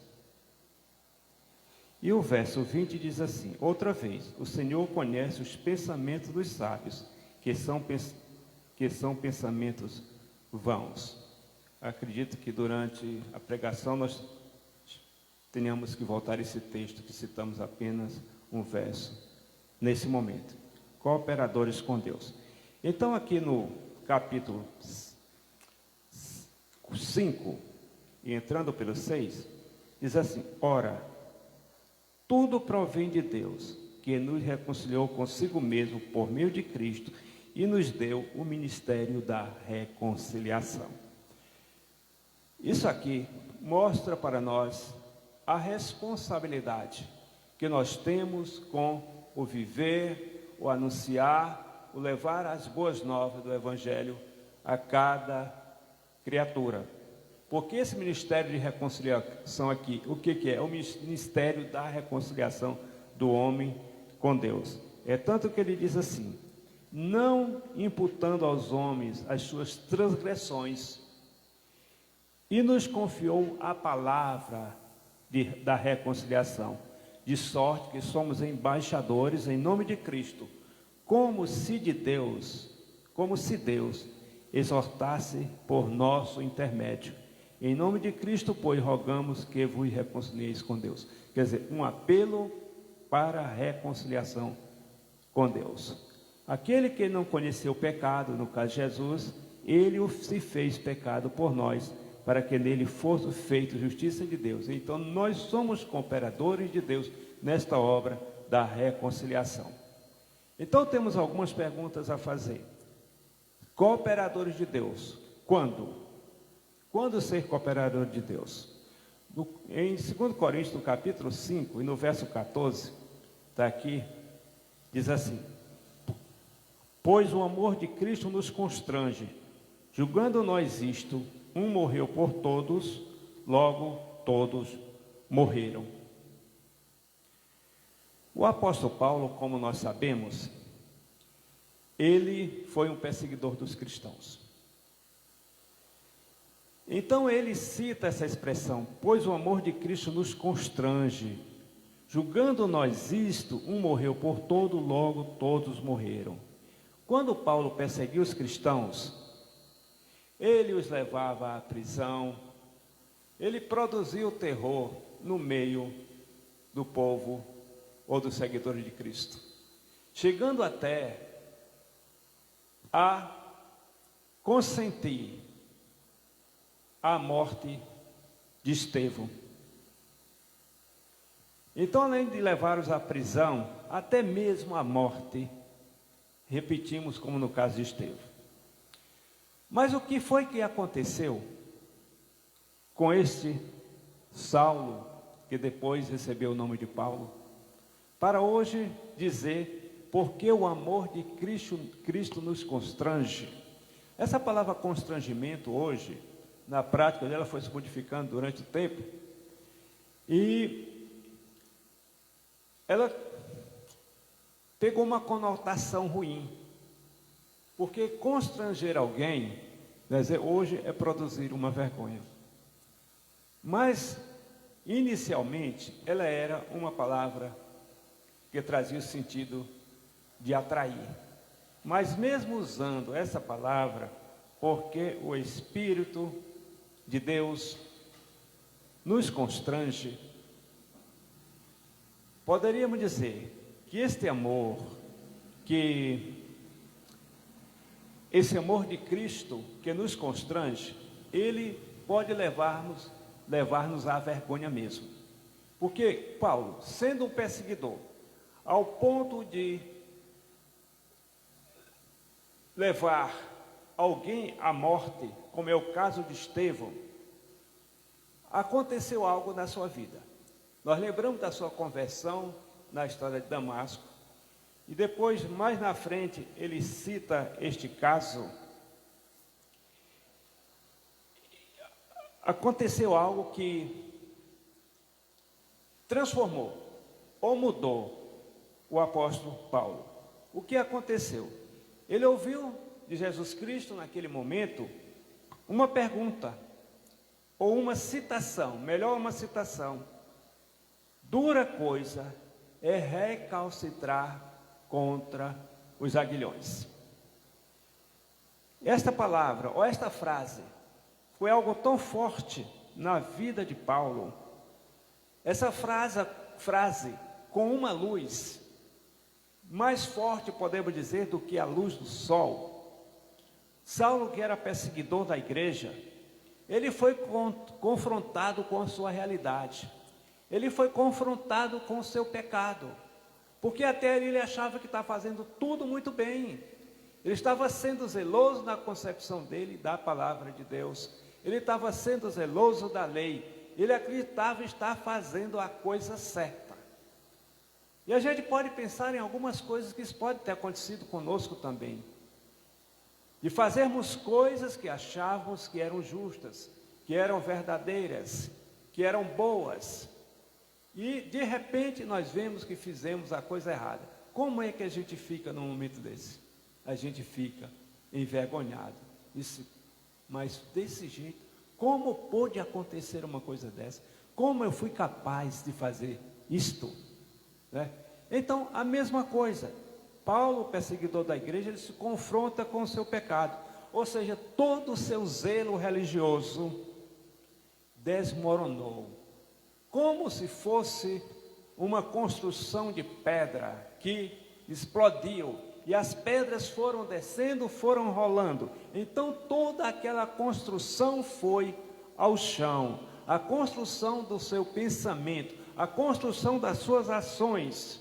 E o verso 20 diz assim: outra vez, o Senhor conhece os pensamentos dos sábios, que são pensamentos vãos. Acredito que durante a pregação nós tenhamos que voltar a esse texto, que citamos apenas um verso nesse momento. Cooperadores com Deus. Então, aqui no capítulo 5, e entrando pelo 6, diz assim: ora, tudo provém de Deus, que nos reconciliou consigo mesmo por meio de Cristo e nos deu o ministério da reconciliação. Isso aqui mostra para nós a responsabilidade que nós temos com o viver, o anunciar, o levar as boas novas do Evangelho a cada criatura. Porque esse ministério de reconciliação aqui, o que é? O ministério da reconciliação do homem com Deus. É tanto que ele diz assim: não imputando aos homens as suas transgressões, e nos confiou a palavra da reconciliação, de sorte que somos embaixadores em nome de Cristo, como se Deus exortasse por nosso intermédio. Em nome de Cristo, pois, rogamos que vos reconcilieis com Deus. Quer dizer, um apelo para a reconciliação com Deus. Aquele que não conheceu o pecado, no caso de Jesus, ele se fez pecado por nós, para que nele fosse feita justiça de Deus. Então, nós somos cooperadores de Deus nesta obra da reconciliação. Então, temos algumas perguntas a fazer. Cooperadores de Deus, quando? Quando ser cooperador de Deus? Em 2 Coríntios, no capítulo 5, e no verso 14, está aqui, diz assim: pois o amor de Cristo nos constrange, julgando nós isto, um morreu por todos, logo todos morreram. O apóstolo Paulo, como nós sabemos, ele foi um perseguidor dos cristãos. Então ele cita essa expressão: pois o amor de Cristo nos constrange, Julgando nós isto, um morreu por todo, logo todos morreram. Quando Paulo perseguiu os cristãos, ele os levava à prisão, ele produziu terror no meio do povo ou dos seguidores de Cristo, chegando até a consentir a morte de Estevão. Então, além de levá-los à prisão, até mesmo à morte, repetimos como no caso de Estevão. Mas o que foi que aconteceu com este Saulo, que depois recebeu o nome de Paulo, para hoje dizer porque o amor de Cristo nos constrange? Essa palavra constrangimento hoje, na prática dela, foi se modificando durante o tempo, e ela pegou uma conotação ruim, porque constranger alguém, quer dizer, hoje é produzir uma vergonha. Mas, inicialmente, ela era uma palavra que trazia o sentido de atrair. Mas mesmo usando essa palavra, porque o Espírito de Deus nos constrange, poderíamos dizer que esse amor de Cristo que nos constrange, ele pode levar-nos à vergonha mesmo. Porque Paulo, sendo um perseguidor, ao ponto de levar alguém à morte, como é o caso de Estevão, aconteceu algo na sua vida. Nós lembramos da sua conversão na história de Damasco, e depois, mais na frente, ele cita este caso. Aconteceu algo que transformou ou mudou o apóstolo Paulo. O que aconteceu? Ele ouviu de Jesus Cristo naquele momento uma pergunta, ou uma citação, melhor uma citação: dura coisa é recalcitrar contra os aguilhões. Esta palavra, ou esta frase, foi algo tão forte na vida de Paulo. Essa frase com uma luz mais forte, podemos dizer, do que a luz do sol. Saulo, que era perseguidor da igreja, ele foi confrontado com a sua realidade. Ele foi confrontado com o seu pecado, porque até ele achava que estava fazendo tudo muito bem. Ele estava sendo zeloso na concepção dele da palavra de Deus. Ele estava sendo zeloso da lei. Ele acreditava estar fazendo a coisa certa. E a gente pode pensar em algumas coisas que isso pode ter acontecido conosco também. De fazermos coisas que achávamos que eram justas, que eram verdadeiras, que eram boas. E de repente nós vemos que fizemos a coisa errada. Como é que a gente fica num momento desse? A gente fica envergonhado. Mas desse jeito, como pôde acontecer uma coisa dessa? Como eu fui capaz de fazer isto? Né? Então, a mesma coisa. Paulo, perseguidor da igreja, ele se confronta com o seu pecado. Ou seja, todo o seu zelo religioso desmoronou. Como se fosse uma construção de pedra que explodiu, e as pedras foram descendo, foram rolando. Então toda aquela construção foi ao chão, a construção do seu pensamento, a construção das suas ações.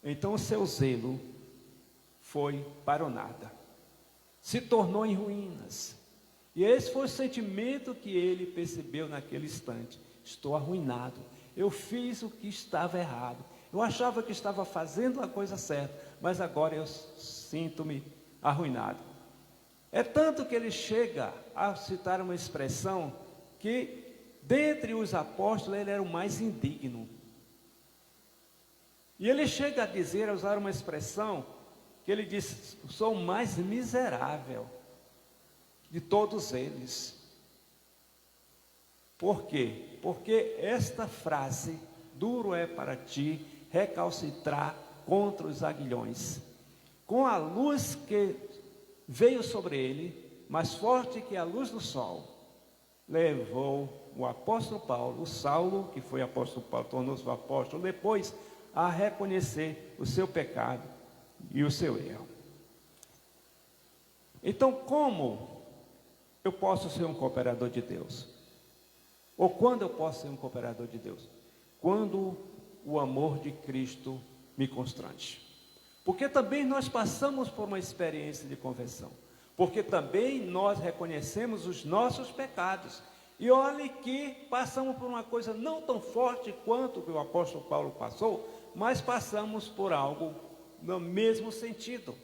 Então o seu zelo foi para o nada, se tornou em ruínas. E esse foi o sentimento que ele percebeu naquele instante: estou arruinado, eu fiz o que estava errado, eu achava que estava fazendo a coisa certa, mas agora eu sinto-me arruinado. É tanto que ele chega a citar uma expressão que, dentre os apóstolos, ele era o mais indigno. E ele chega a dizer, a usar uma expressão, que ele diz: sou o mais miserável de todos eles. Por quê? Porque esta frase duro é para ti recalcitrar contra os aguilhões. Com a luz que veio sobre ele, mais forte que a luz do sol, levou o apóstolo Paulo, o Saulo, que foi apóstolo Paulo, tornou-se o apóstolo depois, a reconhecer o seu pecado e o seu erro. Então, como eu posso ser um cooperador de Deus? Ou quando eu posso ser um cooperador de Deus? Quando o amor de Cristo me constrange. Porque também nós passamos por uma experiência de conversão. Porque também nós reconhecemos os nossos pecados. E olhe que passamos por uma coisa não tão forte quanto o apóstolo Paulo passou, mas passamos por algo no mesmo sentido.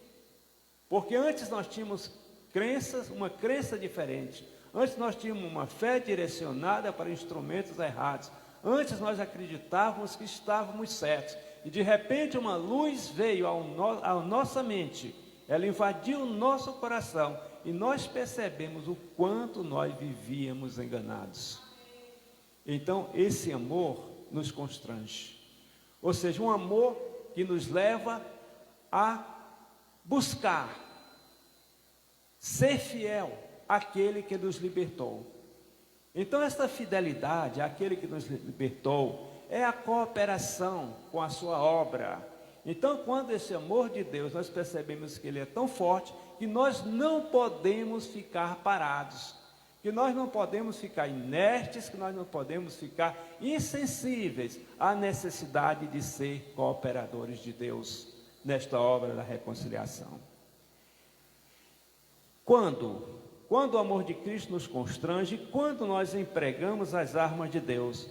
Porque antes nós tínhamos crenças, uma crença diferente. Antes nós tínhamos uma fé direcionada para instrumentos errados. Antes nós acreditávamos que estávamos certos. E de repente uma luz veio à nossa mente. Ela invadiu o nosso coração. E nós percebemos o quanto nós vivíamos enganados. Então esse amor nos constrange. Ou seja, um amor que nos leva a buscar ser fiel àquele que nos libertou. Então esta fidelidade àquele que nos libertou é a cooperação com a sua obra. Então quando esse amor de Deus nós percebemos que ele é tão forte que nós não podemos ficar parados, que nós não podemos ficar inertes, que nós não podemos ficar insensíveis à necessidade de ser cooperadores de Deus nesta obra da reconciliação. Quando o amor de Cristo nos constrange, quando nós empregamos as armas de Deus.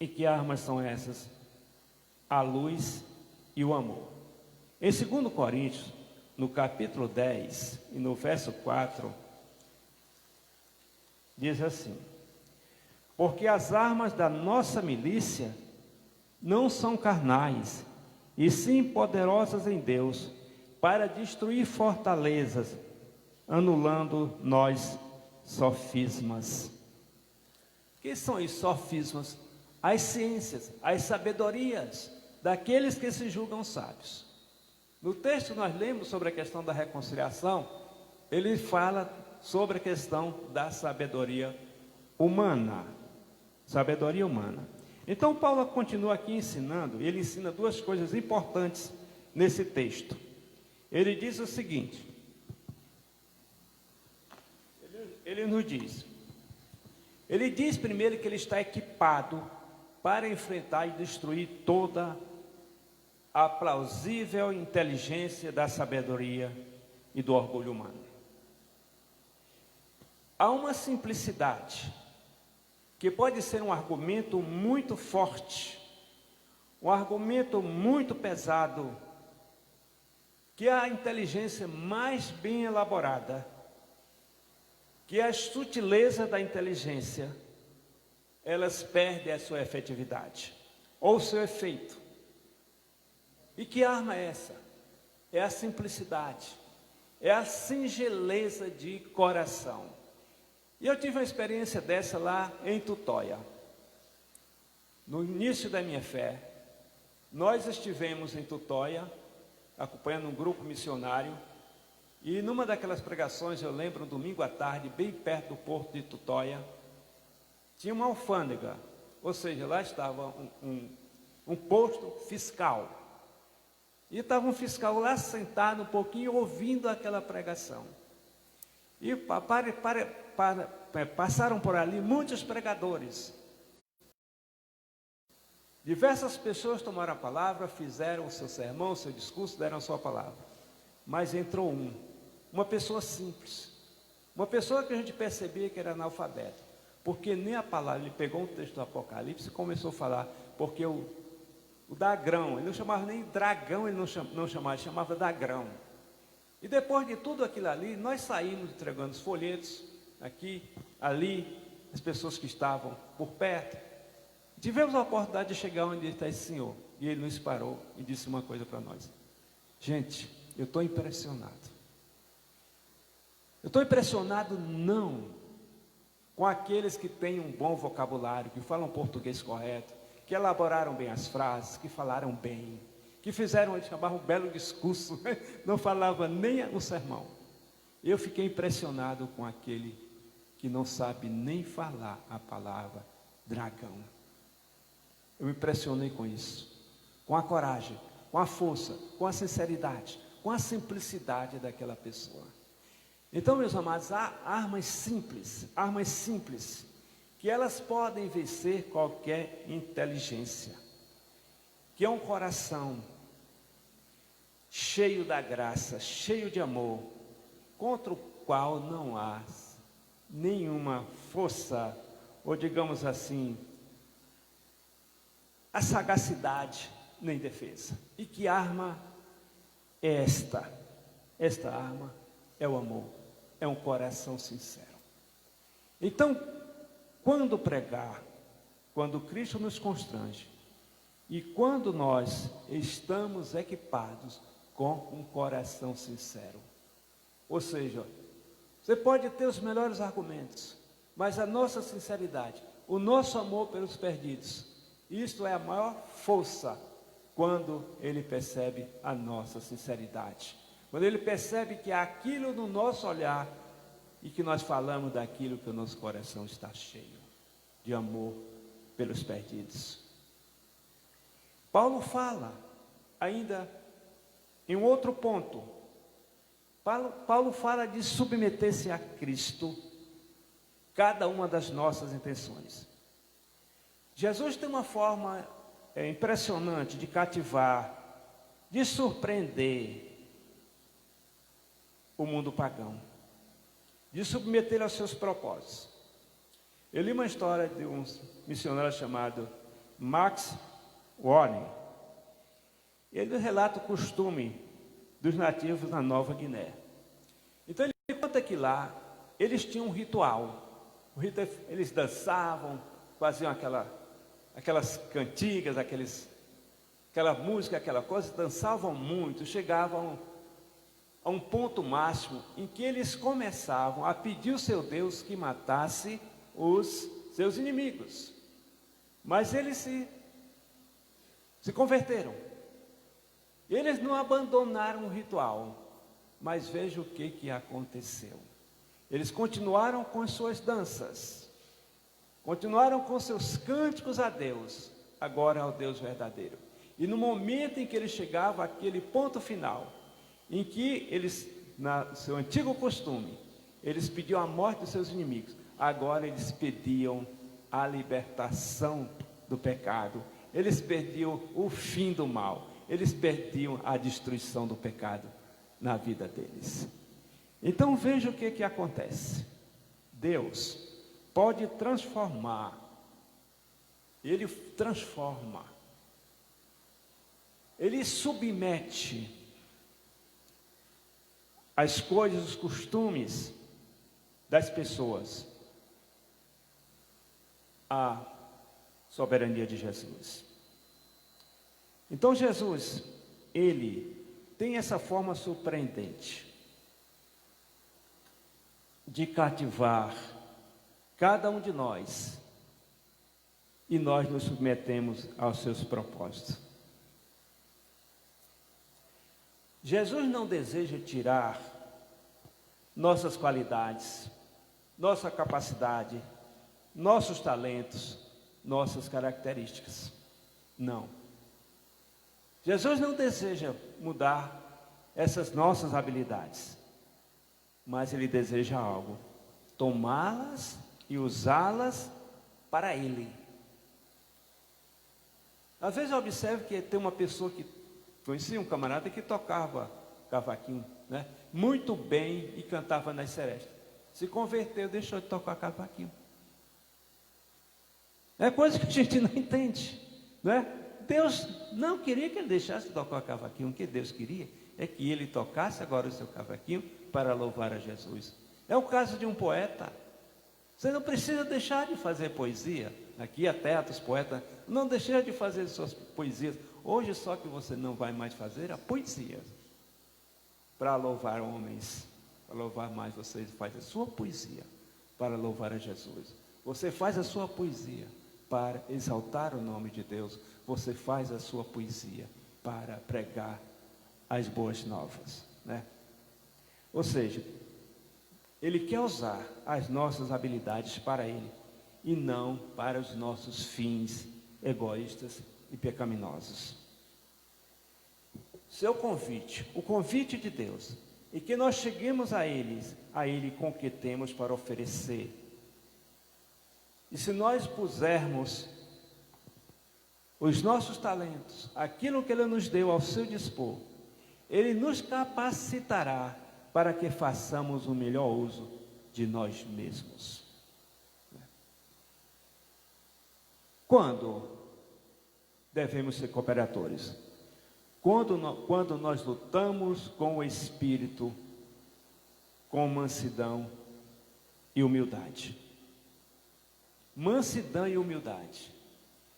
E que armas são essas? A luz e o amor. Em 2 Coríntios, no capítulo 10 e no verso 4, diz assim: porque as armas da nossa milícia não são carnais, e sim poderosas em Deus, para destruir fortalezas, anulando nós sofismas. O que são os sofismas? As ciências, as sabedorias daqueles que se julgam sábios. No texto nós lemos sobre a questão da reconciliação, ele fala sobre a questão da sabedoria humana. Sabedoria humana. Então Paulo continua aqui ensinando, ele ensina duas coisas importantes nesse texto. Ele diz o seguinte: ele diz primeiro que ele está equipado para enfrentar e destruir toda a plausível inteligência da sabedoria e do orgulho humano. Há uma simplicidade que pode ser um argumento muito forte, um argumento muito pesado, que a inteligência mais bem elaborada, que a sutileza da inteligência, elas perdem a sua efetividade, ou seu efeito. E que arma é essa? É a simplicidade, é a singeleza de coração. E eu tive uma experiência dessa lá em Tutóia. No início da minha fé, nós estivemos em Tutóia, acompanhando um grupo missionário, e numa daquelas pregações, eu lembro, um domingo à tarde, bem perto do porto de Tutóia, tinha uma alfândega, ou seja, lá estava um posto fiscal. E estava um fiscal lá sentado um pouquinho, ouvindo aquela pregação. E passaram por ali muitos pregadores. Diversas pessoas tomaram a palavra, fizeram o seu sermão, o seu discurso, deram a sua palavra. Mas entrou uma pessoa simples, uma pessoa que a gente percebia que era analfabeto, porque nem a palavra, ele pegou um texto do Apocalipse e começou a falar, porque o dagrão, ele não chamava nem dragão, ele não chamava, ele chamava dagrão. E depois de tudo aquilo ali, nós saímos entregando os folhetos, aqui, ali, as pessoas que estavam por perto. Tivemos a oportunidade de chegar onde está esse senhor, e ele nos parou e disse uma coisa para nós: gente, eu estou impressionado. Eu estou impressionado não com aqueles que têm um bom vocabulário, que falam português correto, que elaboraram bem as frases, que falaram bem, que fizeram, chamavam um belo discurso, não falava nem o sermão. Eu fiquei impressionado com aquele que não sabe nem falar a palavra dragão. Eu me impressionei com isso, com a coragem, com a força, com a sinceridade, com a simplicidade daquela pessoa. Então, meus amados, há armas simples, que elas podem vencer qualquer inteligência, que é um coração cheio da graça, cheio de amor, contra o qual não há nenhuma força, ou digamos assim, a sagacidade nem defesa. E que arma é esta? Esta arma é o amor, é um coração sincero. Então, quando pregar, quando Cristo nos constrange, e quando nós estamos equipados com um coração sincero, ou seja, você pode ter os melhores argumentos, mas a nossa sinceridade, o nosso amor pelos perdidos, isto é a maior força quando ele percebe a nossa sinceridade. Quando ele percebe que há aquilo no nosso olhar e que nós falamos daquilo que o nosso coração está cheio de amor pelos perdidos. Paulo fala ainda em um outro ponto. Paulo fala de submeter-se a Cristo, cada uma das nossas intenções. Jesus tem uma forma impressionante de cativar, de surpreender o mundo pagão, de submeter aos seus propósitos. Eu li uma história de um missionário chamado Max Warren. Ele relata o costume dos nativos na Nova Guiné. Então ele conta que lá eles tinham um ritual. Eles dançavam, faziam aquelas cantigas, aquela música, aquela coisa, dançavam muito, chegavam a um ponto máximo em que eles começavam a pedir ao seu Deus que matasse os seus inimigos. Mas eles se converteram. Eles não abandonaram o ritual, mas veja o que aconteceu. Eles continuaram com as suas danças, continuaram com seus cânticos a Deus, agora ao Deus verdadeiro. E no momento em que ele chegava àquele ponto final, em que eles, no seu antigo costume, eles pediam a morte dos seus inimigos, agora eles pediam a libertação do pecado, eles pediam o fim do mal, eles pediam a destruição do pecado na vida deles. Então veja o que acontece. Deus pode transformar, Ele transforma, Ele submete as coisas, os costumes das pessoas à soberania de Jesus. Então Jesus, Ele tem essa forma surpreendente de cativar cada um de nós, e nós nos submetemos aos seus propósitos. Jesus não deseja tirar nossas qualidades, nossa capacidade, nossos talentos, nossas características. Não. Jesus não deseja mudar essas nossas habilidades, mas Ele deseja algo: tomá-las e usá-las para Ele. Às vezes eu observo que tem uma pessoa que, conheci um camarada que tocava cavaquinho, né, muito bem, e cantava nas serestas. Se converteu, deixou de tocar cavaquinho. É coisa que a gente não entende, não é? Deus não queria que ele deixasse de tocar cavaquinho. O que Deus queria é que ele tocasse agora o seu cavaquinho para louvar a Jesus. É o caso de um poeta. Você não precisa deixar de fazer poesia. Aqui até os poetas não deixar de fazer suas poesias. Hoje só que você não vai mais fazer a poesia para louvar homens, para louvar mais. Você faz a sua poesia para louvar a Jesus. Você faz a sua poesia para exaltar o nome de Deus, você faz a sua poesia para pregar as boas novas, né? Ou seja, Ele quer usar as nossas habilidades para Ele e não para os nossos fins egoístas e pecaminosos. Seu convite, o convite de Deus, e que nós cheguemos a Ele com o que temos para oferecer. E se nós pusermos os nossos talentos, aquilo que Ele nos deu ao seu dispor, Ele nos capacitará para que façamos o melhor uso de nós mesmos. Quando devemos ser cooperadores? Quando nós lutamos com o Espírito, com mansidão e humildade. Mansidão e humildade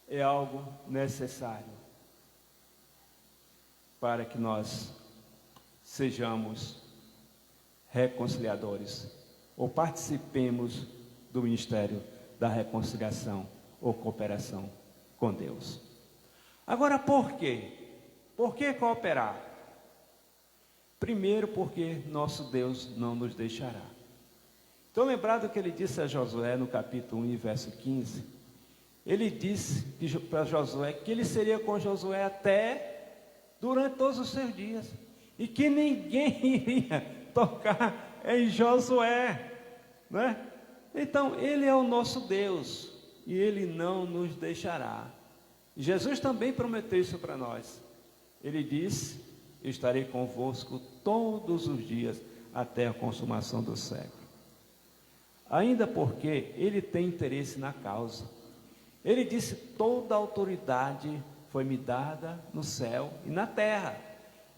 é algo necessário para que nós sejamos reconciliadores ou participemos do ministério da reconciliação ou cooperação com Deus. Agora, por quê? Por que cooperar? Primeiro, porque nosso Deus não nos deixará. Então, lembrado que ele disse a Josué no capítulo 1, verso 15, ele disse para Josué que ele seria com Josué até durante todos os seus dias, e que ninguém iria tocar em Josué, né? Então, ele é o nosso Deus, e ele não nos deixará. Jesus também prometeu isso para nós. Ele disse: estarei convosco todos os dias até a consumação do século. Ainda porque ele tem interesse na causa. Ele disse: toda a autoridade foi-me dada no céu e na terra.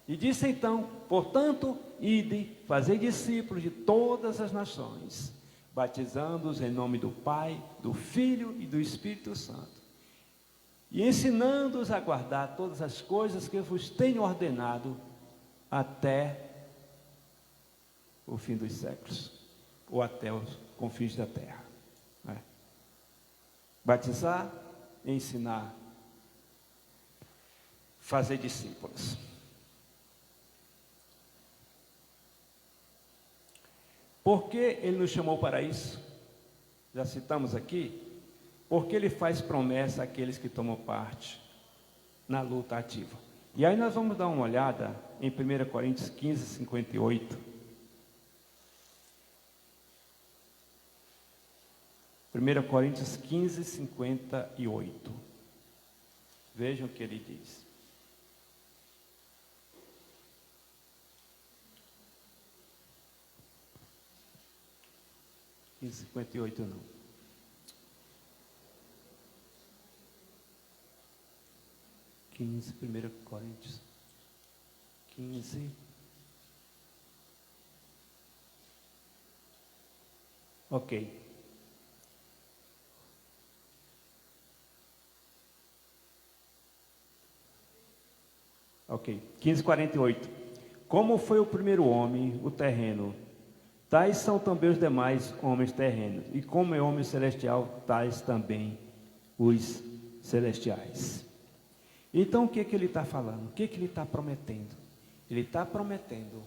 E disse então: portanto, ide, fazei discípulos de todas as nações, batizando-os em nome do Pai, do Filho e do Espírito Santo, e ensinando-os a guardar todas as coisas que eu vos tenho ordenado até o fim dos séculos, ou até os confins da terra. Batizar, ensinar, fazer discípulos. Por que ele nos chamou para isso? Já citamos aqui. Porque ele faz promessa àqueles que tomam parte na luta ativa. E aí nós vamos dar uma olhada em 1 Coríntios 15, 58. 1 Coríntios 15, 58. Vejam o que ele diz. Em 58 não. 15, 1 Coríntios 15. Ok. Ok. 15:48. Como foi o primeiro homem, o terreno, tais são também os demais homens terrenos. E como é homem celestial, tais também os celestiais. Então, o que ele está falando? O que ele está prometendo? Ele está prometendo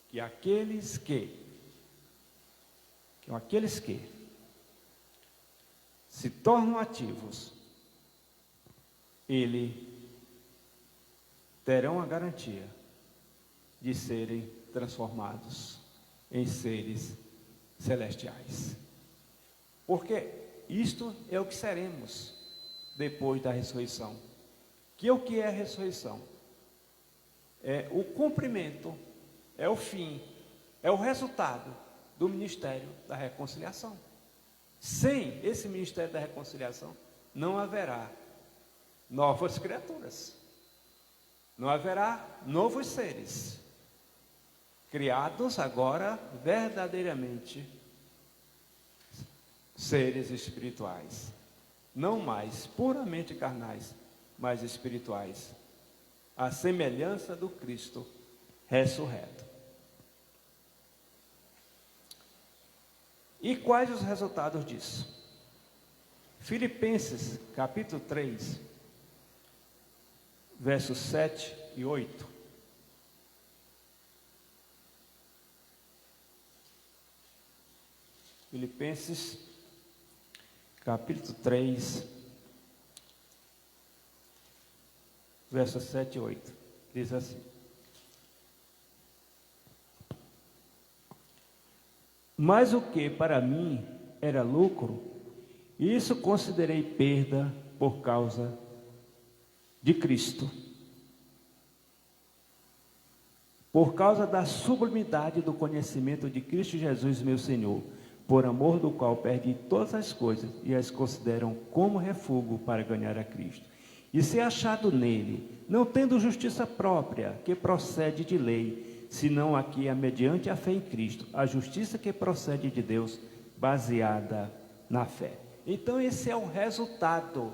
que aqueles que se tornam ativos, terão a garantia de serem transformados em seres celestiais. Porque isto é o que seremos depois da ressurreição. Que o que é a ressurreição? É o cumprimento, é o fim, é o resultado do ministério da reconciliação. Sem esse ministério da reconciliação, não haverá novas criaturas, não haverá novos seres, criados agora verdadeiramente seres espirituais, não mais puramente carnais, mas espirituais, à semelhança do Cristo ressurreto. E quais os resultados disso? Filipenses, capítulo 3, versos 7 e 8. Filipenses, capítulo 3, versos 7 e 8. Diz assim: mas o que para mim era lucro, isso considerei perda por causa de Cristo. Por causa da sublimidade do conhecimento de Cristo Jesus, meu Senhor, por amor do qual perdi todas as coisas e as consideram como refúgio para ganhar a Cristo. E ser achado nele, não tendo justiça própria, que procede de lei, senão a que é mediante a fé em Cristo, a justiça que procede de Deus, baseada na fé. Então esse é o resultado,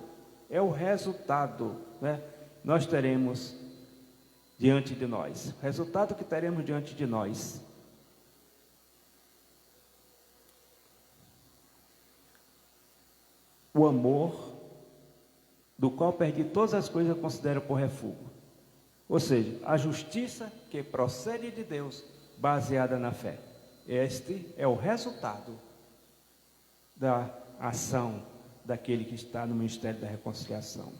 né? Nós teremos diante de nós, o resultado que teremos diante de nós. O amor, do qual perdi todas as coisas, eu considero por refúgio. Ou seja, a justiça que procede de Deus, baseada na fé. Este é o resultado da ação daquele que está no ministério da reconciliação.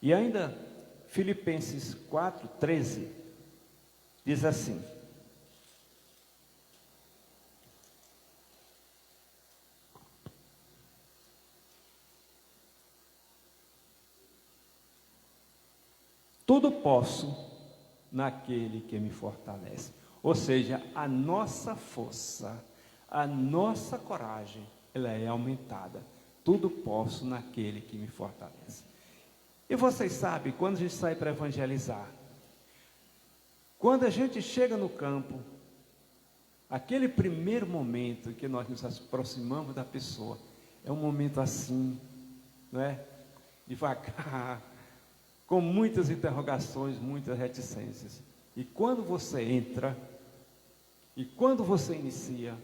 E ainda, Filipenses 4, 13, diz assim: tudo posso naquele que me fortalece. Ou seja, a nossa força, a nossa coragem, ela é aumentada. Tudo posso naquele que me fortalece. E vocês sabem, quando a gente sai para evangelizar, quando a gente chega no campo, aquele primeiro momento que nós nos aproximamos da pessoa, é um momento assim, não é? Devagar, com muitas interrogações, muitas reticências. E quando você entra, e quando você inicia,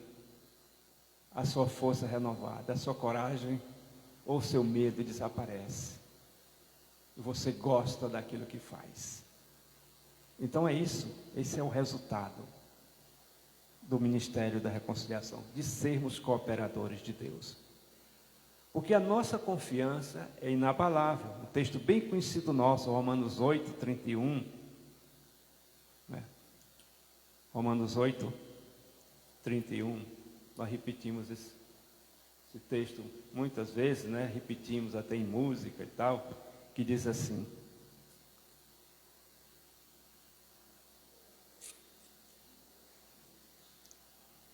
a sua força é renovada, a sua coragem ou seu medo desaparece. E você gosta daquilo que faz. Então é isso, esse é o resultado do Ministério da Reconciliação, de sermos cooperadores de Deus. Porque a nossa confiança é inabalável. Um texto bem conhecido nosso, Romanos 8, 31. Né? Romanos 8, 31. Nós repetimos esse texto muitas vezes, né? Repetimos até em música e tal, que diz assim: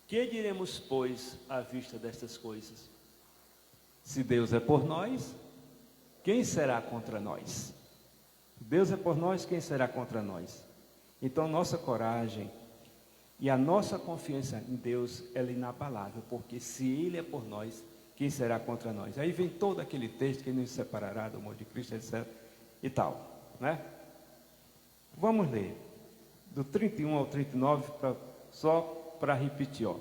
que diremos, pois, à vista destas coisas? Se Deus é por nós, quem será contra nós? Se Deus é por nós, quem será contra nós? Então, nossa coragem e a nossa confiança em Deus é inabalável, porque se Ele é por nós, quem será contra nós? Aí vem todo aquele texto que nos separará do amor de Cristo, etc. e tal, né? Vamos ler, do 31 ao 39, só para repetir, ó.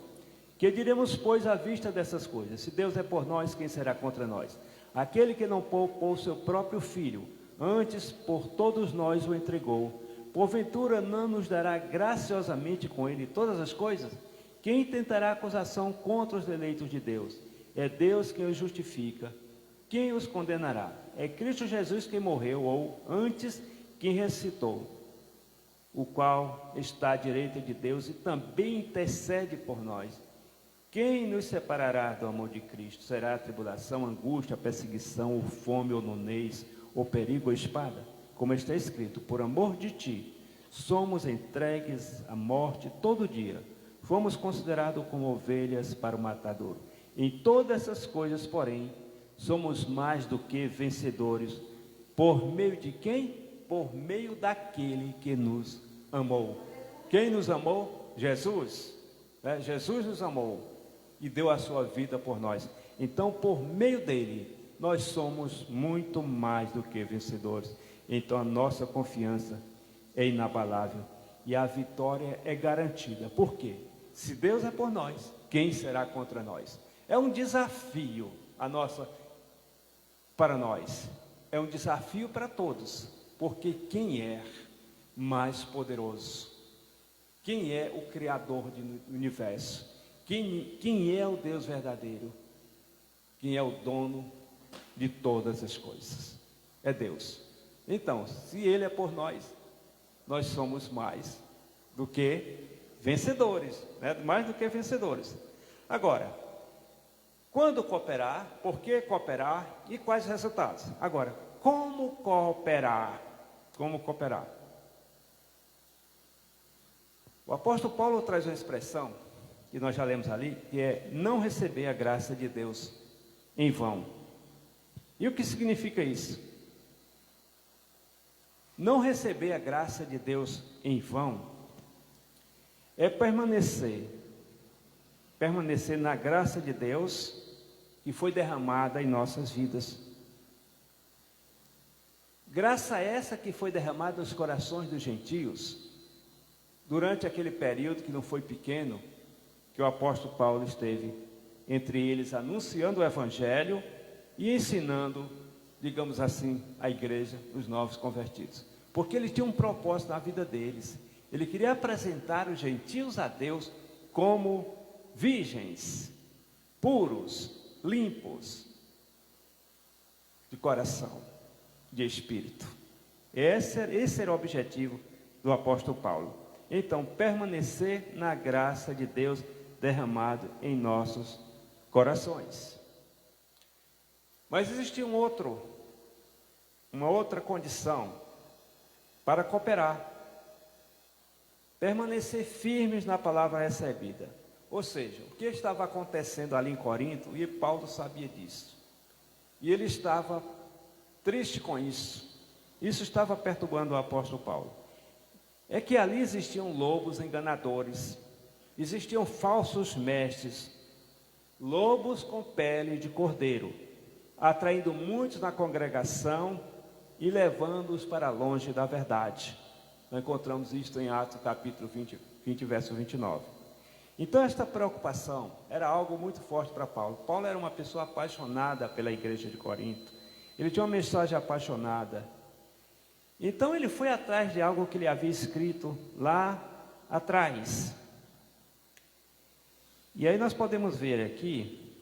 Que diremos, pois, à vista dessas coisas? Se Deus é por nós, quem será contra nós? Aquele que não poupou o seu próprio filho, antes por todos nós o entregou, porventura não nos dará graciosamente com ele todas as coisas? Quem tentará acusação contra os eleitos de Deus? É Deus quem os justifica. Quem os condenará? É Cristo Jesus quem morreu, ou antes, quem ressuscitou, o qual está à direita de Deus e também intercede por nós. Quem nos separará do amor de Cristo? Será a tribulação, a angústia, a perseguição, ou fome, ou nudez, ou perigo, ou espada? Como está escrito: por amor de ti, somos entregues à morte todo dia. Fomos considerados como ovelhas para o matadouro. Em todas essas coisas, porém, somos mais do que vencedores. Por meio de quem? Por meio daquele que nos amou. Quem nos amou? Jesus. Jesus nos amou e deu a sua vida por nós. Então, por meio dele, nós somos muito mais do que vencedores. Então, a nossa confiança é inabalável e a vitória é garantida. Por quê? Se Deus é por nós, quem será contra nós? É um desafio a nossa para nós, é um desafio para todos, porque quem é mais poderoso? Quem é o Criador do universo? Quem é o Deus verdadeiro? Quem é o dono de todas as coisas? É Deus. Então, se Ele é por nós, nós somos mais do que vencedores, né? Mais do que vencedores. Agora, quando cooperar, por que cooperar e quais resultados? Agora, como cooperar? Como cooperar? O apóstolo Paulo traz uma expressão, que nós já lemos ali, que é não receber a graça de Deus em vão. E o que significa isso? Não receber a graça de Deus em vão é permanecer na graça de Deus que foi derramada em nossas vidas. Graça essa que foi derramada nos corações dos gentios, durante aquele período que não foi pequeno, que o apóstolo Paulo esteve entre eles anunciando o evangelho e ensinando, digamos assim, a igreja, os novos convertidos. Porque ele tinha um propósito na vida deles. Ele queria apresentar os gentios a Deus como virgens, puros, limpos, de coração, de espírito. Esse era o objetivo do apóstolo Paulo. Então, permanecer na graça de Deus derramado em nossos corações. Mas existia uma outra condição para cooperar. Permanecer firmes na palavra recebida. Ou seja, o que estava acontecendo ali em Corinto, e Paulo sabia disso. E ele estava triste com isso. Isso estava perturbando o apóstolo Paulo. É que ali existiam lobos enganadores, existiam falsos mestres, lobos com pele de cordeiro, atraindo muitos na congregação e levando-os para longe da verdade. Nós encontramos isto em Atos capítulo 20, verso 29. Então esta preocupação era algo muito forte para Paulo. Paulo era uma pessoa apaixonada pela igreja de Corinto. Ele tinha uma mensagem apaixonada. Então ele foi atrás de algo que ele havia escrito lá atrás. E aí nós podemos ver aqui,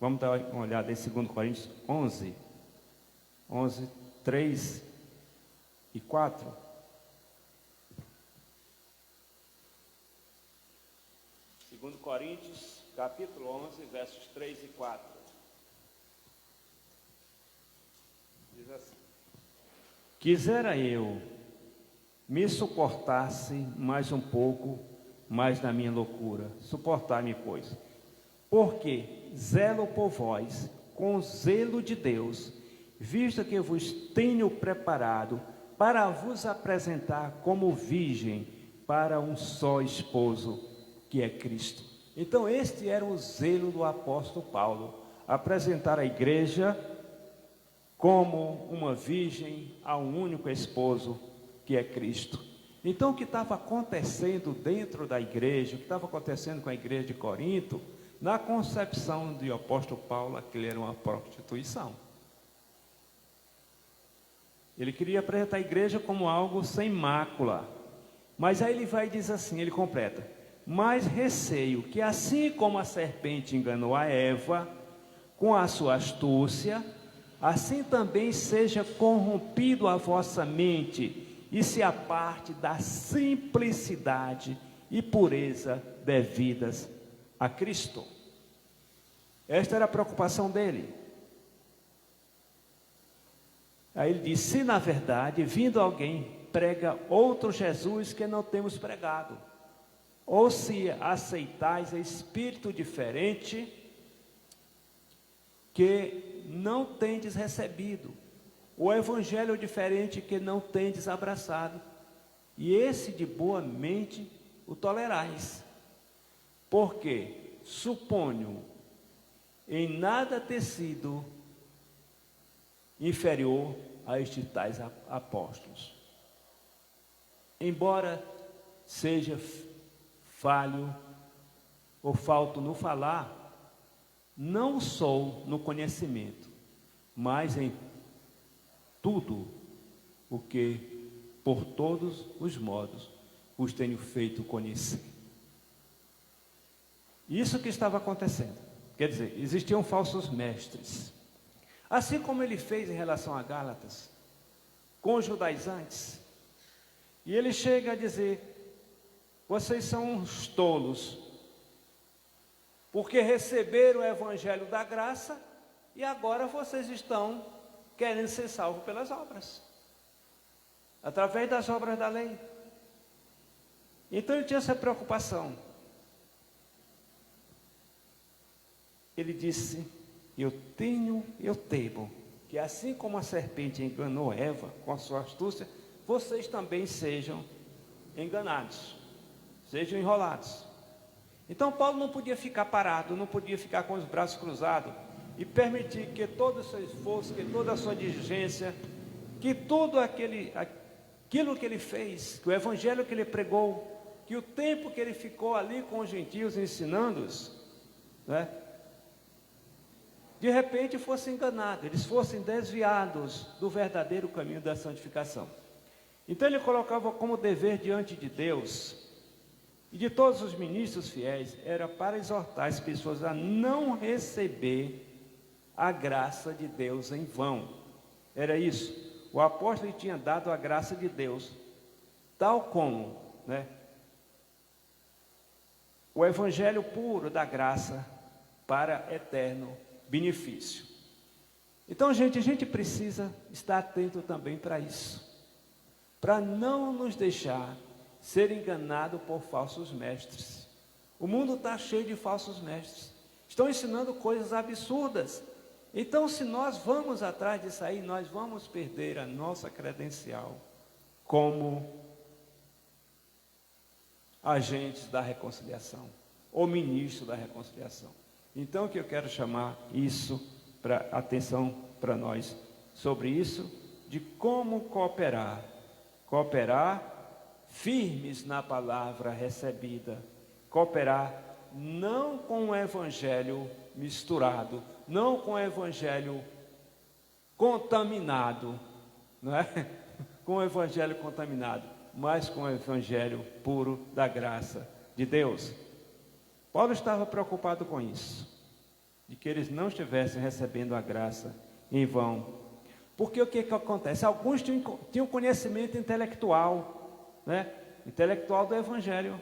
vamos dar uma olhada em 2 Coríntios 11, 3 e 4. 2 Coríntios, capítulo 11, versos 3 e 4. Diz assim: quisera eu me suportasse mais um pouco, mais na minha loucura, suportar-me, pois, porque zelo por vós, com zelo de Deus, visto que vos tenho preparado para vos apresentar como virgem para um só esposo, que é Cristo. Então este era o zelo do apóstolo Paulo, apresentar a igreja como uma virgem a um único esposo, que é Cristo. Então o que estava acontecendo dentro da igreja, o que estava acontecendo com a igreja de Corinto, na concepção do apóstolo Paulo, aquilo era uma prostituição. Ele queria apresentar a igreja como algo sem mácula. Mas aí ele vai e diz assim, ele completa: mas receio que assim como a serpente enganou a Eva com a sua astúcia, assim também seja corrompido a vossa mente e se aparte da simplicidade e pureza devidas a Cristo. Esta era a preocupação dele. Aí ele diz: se na verdade vindo alguém prega outro Jesus que não temos pregado, ou se aceitais espírito diferente que não tendes recebido, o evangelho diferente que não tendes abraçado, e esse de boa mente o tolerais, porque suponho em nada ter sido inferior a estes tais apóstolos. Embora seja falho ou falto no falar, não sou no conhecimento, mas em tudo o que, por todos os modos, os tenho feito conhecer. Isso que estava acontecendo. Quer dizer, existiam falsos mestres. Assim como ele fez em relação a Gálatas, com os judaizantes. E ele chega a dizer: vocês são uns tolos, porque receberam o evangelho da graça e agora vocês estão querendo ser salvos pelas obras, através das obras da lei. Então ele tinha essa preocupação. Ele disse: eu temo que assim como a serpente enganou Eva com a sua astúcia, vocês também sejam enganados, sejam enrolados. Então Paulo não podia ficar parado, não podia ficar com os braços cruzados e permitir que todo o seu esforço, que toda a sua diligência, que tudo aquilo que ele fez, que o evangelho que ele pregou, que o tempo que ele ficou ali com os gentios ensinando-os, né, de repente fossem enganados, eles fossem desviados do verdadeiro caminho da santificação. Então ele colocava como dever diante de Deus e de todos os ministros fiéis, era para exortar as pessoas a não receber a graça de Deus em vão. Era isso. O apóstolo tinha dado a graça de Deus, tal como, né, o evangelho puro da graça para eterno benefício. Então, gente, a gente precisa estar atento também para isso, para não nos deixar ser enganado por falsos mestres. O mundo está cheio de falsos mestres, estão ensinando coisas absurdas. Então, se nós vamos atrás disso aí, nós vamos perder a nossa credencial como agentes da reconciliação, ou ministro da reconciliação. Então, o que eu quero chamar isso para atenção para nós sobre isso, de como cooperar firmes na palavra recebida, cooperar não com o evangelho misturado, não com o evangelho contaminado, não é? Com o evangelho contaminado, mas com o evangelho puro da graça de Deus. Paulo estava preocupado com isso, de que eles não estivessem recebendo a graça em vão. Porque o que acontece? Alguns tinham conhecimento intelectual, né? Intelectual do evangelho,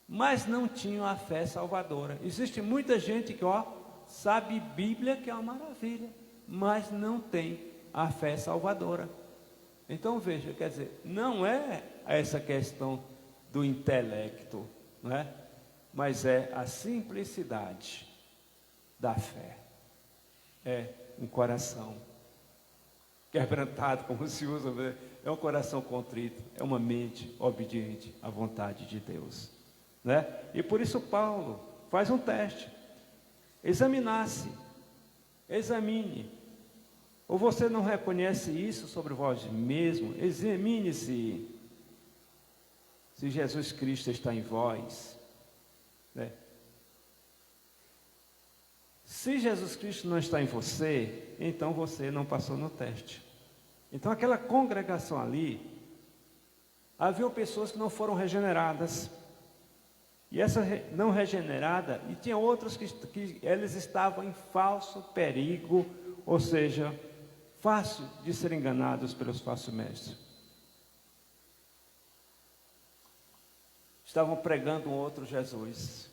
mas não tinham a fé salvadora. Existe muita gente que sabe Bíblia, que é uma maravilha, mas não tem a fé salvadora. Então veja, quer dizer, não é essa questão do intelecto, não é? Mas é a simplicidade da fé. É um coração quebrantado, como se usa, né? É um coração contrito, é uma mente obediente à vontade de Deus, né? E por isso Paulo faz um teste. Examine. Ou você não reconhece isso sobre vós mesmo? Examine-se se Jesus Cristo está em vós, né? Se Jesus Cristo não está em você, então você não passou no teste. Então aquela congregação ali, havia pessoas que não foram regeneradas, e essa não regenerada, e tinha outros que eles estavam em falso perigo, ou seja, fácil de ser enganados pelos falsos mestres. Estavam pregando um outro Jesus.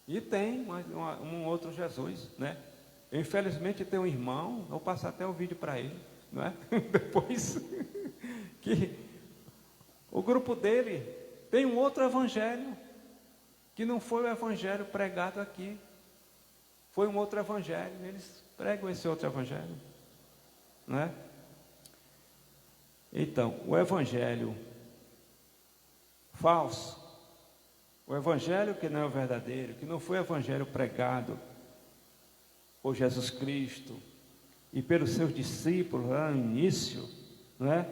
E tem um outro Jesus, né? Eu, infelizmente, tenho um irmão, vou passar até o vídeo para ele, não é? Depois, que o grupo dele tem um outro evangelho, que não foi o evangelho pregado aqui, foi um outro evangelho, eles pregam esse outro evangelho, não é? Então, o evangelho falso, o evangelho que não é o verdadeiro, que não foi o evangelho pregado por Jesus Cristo e pelos seus discípulos lá no início, não é?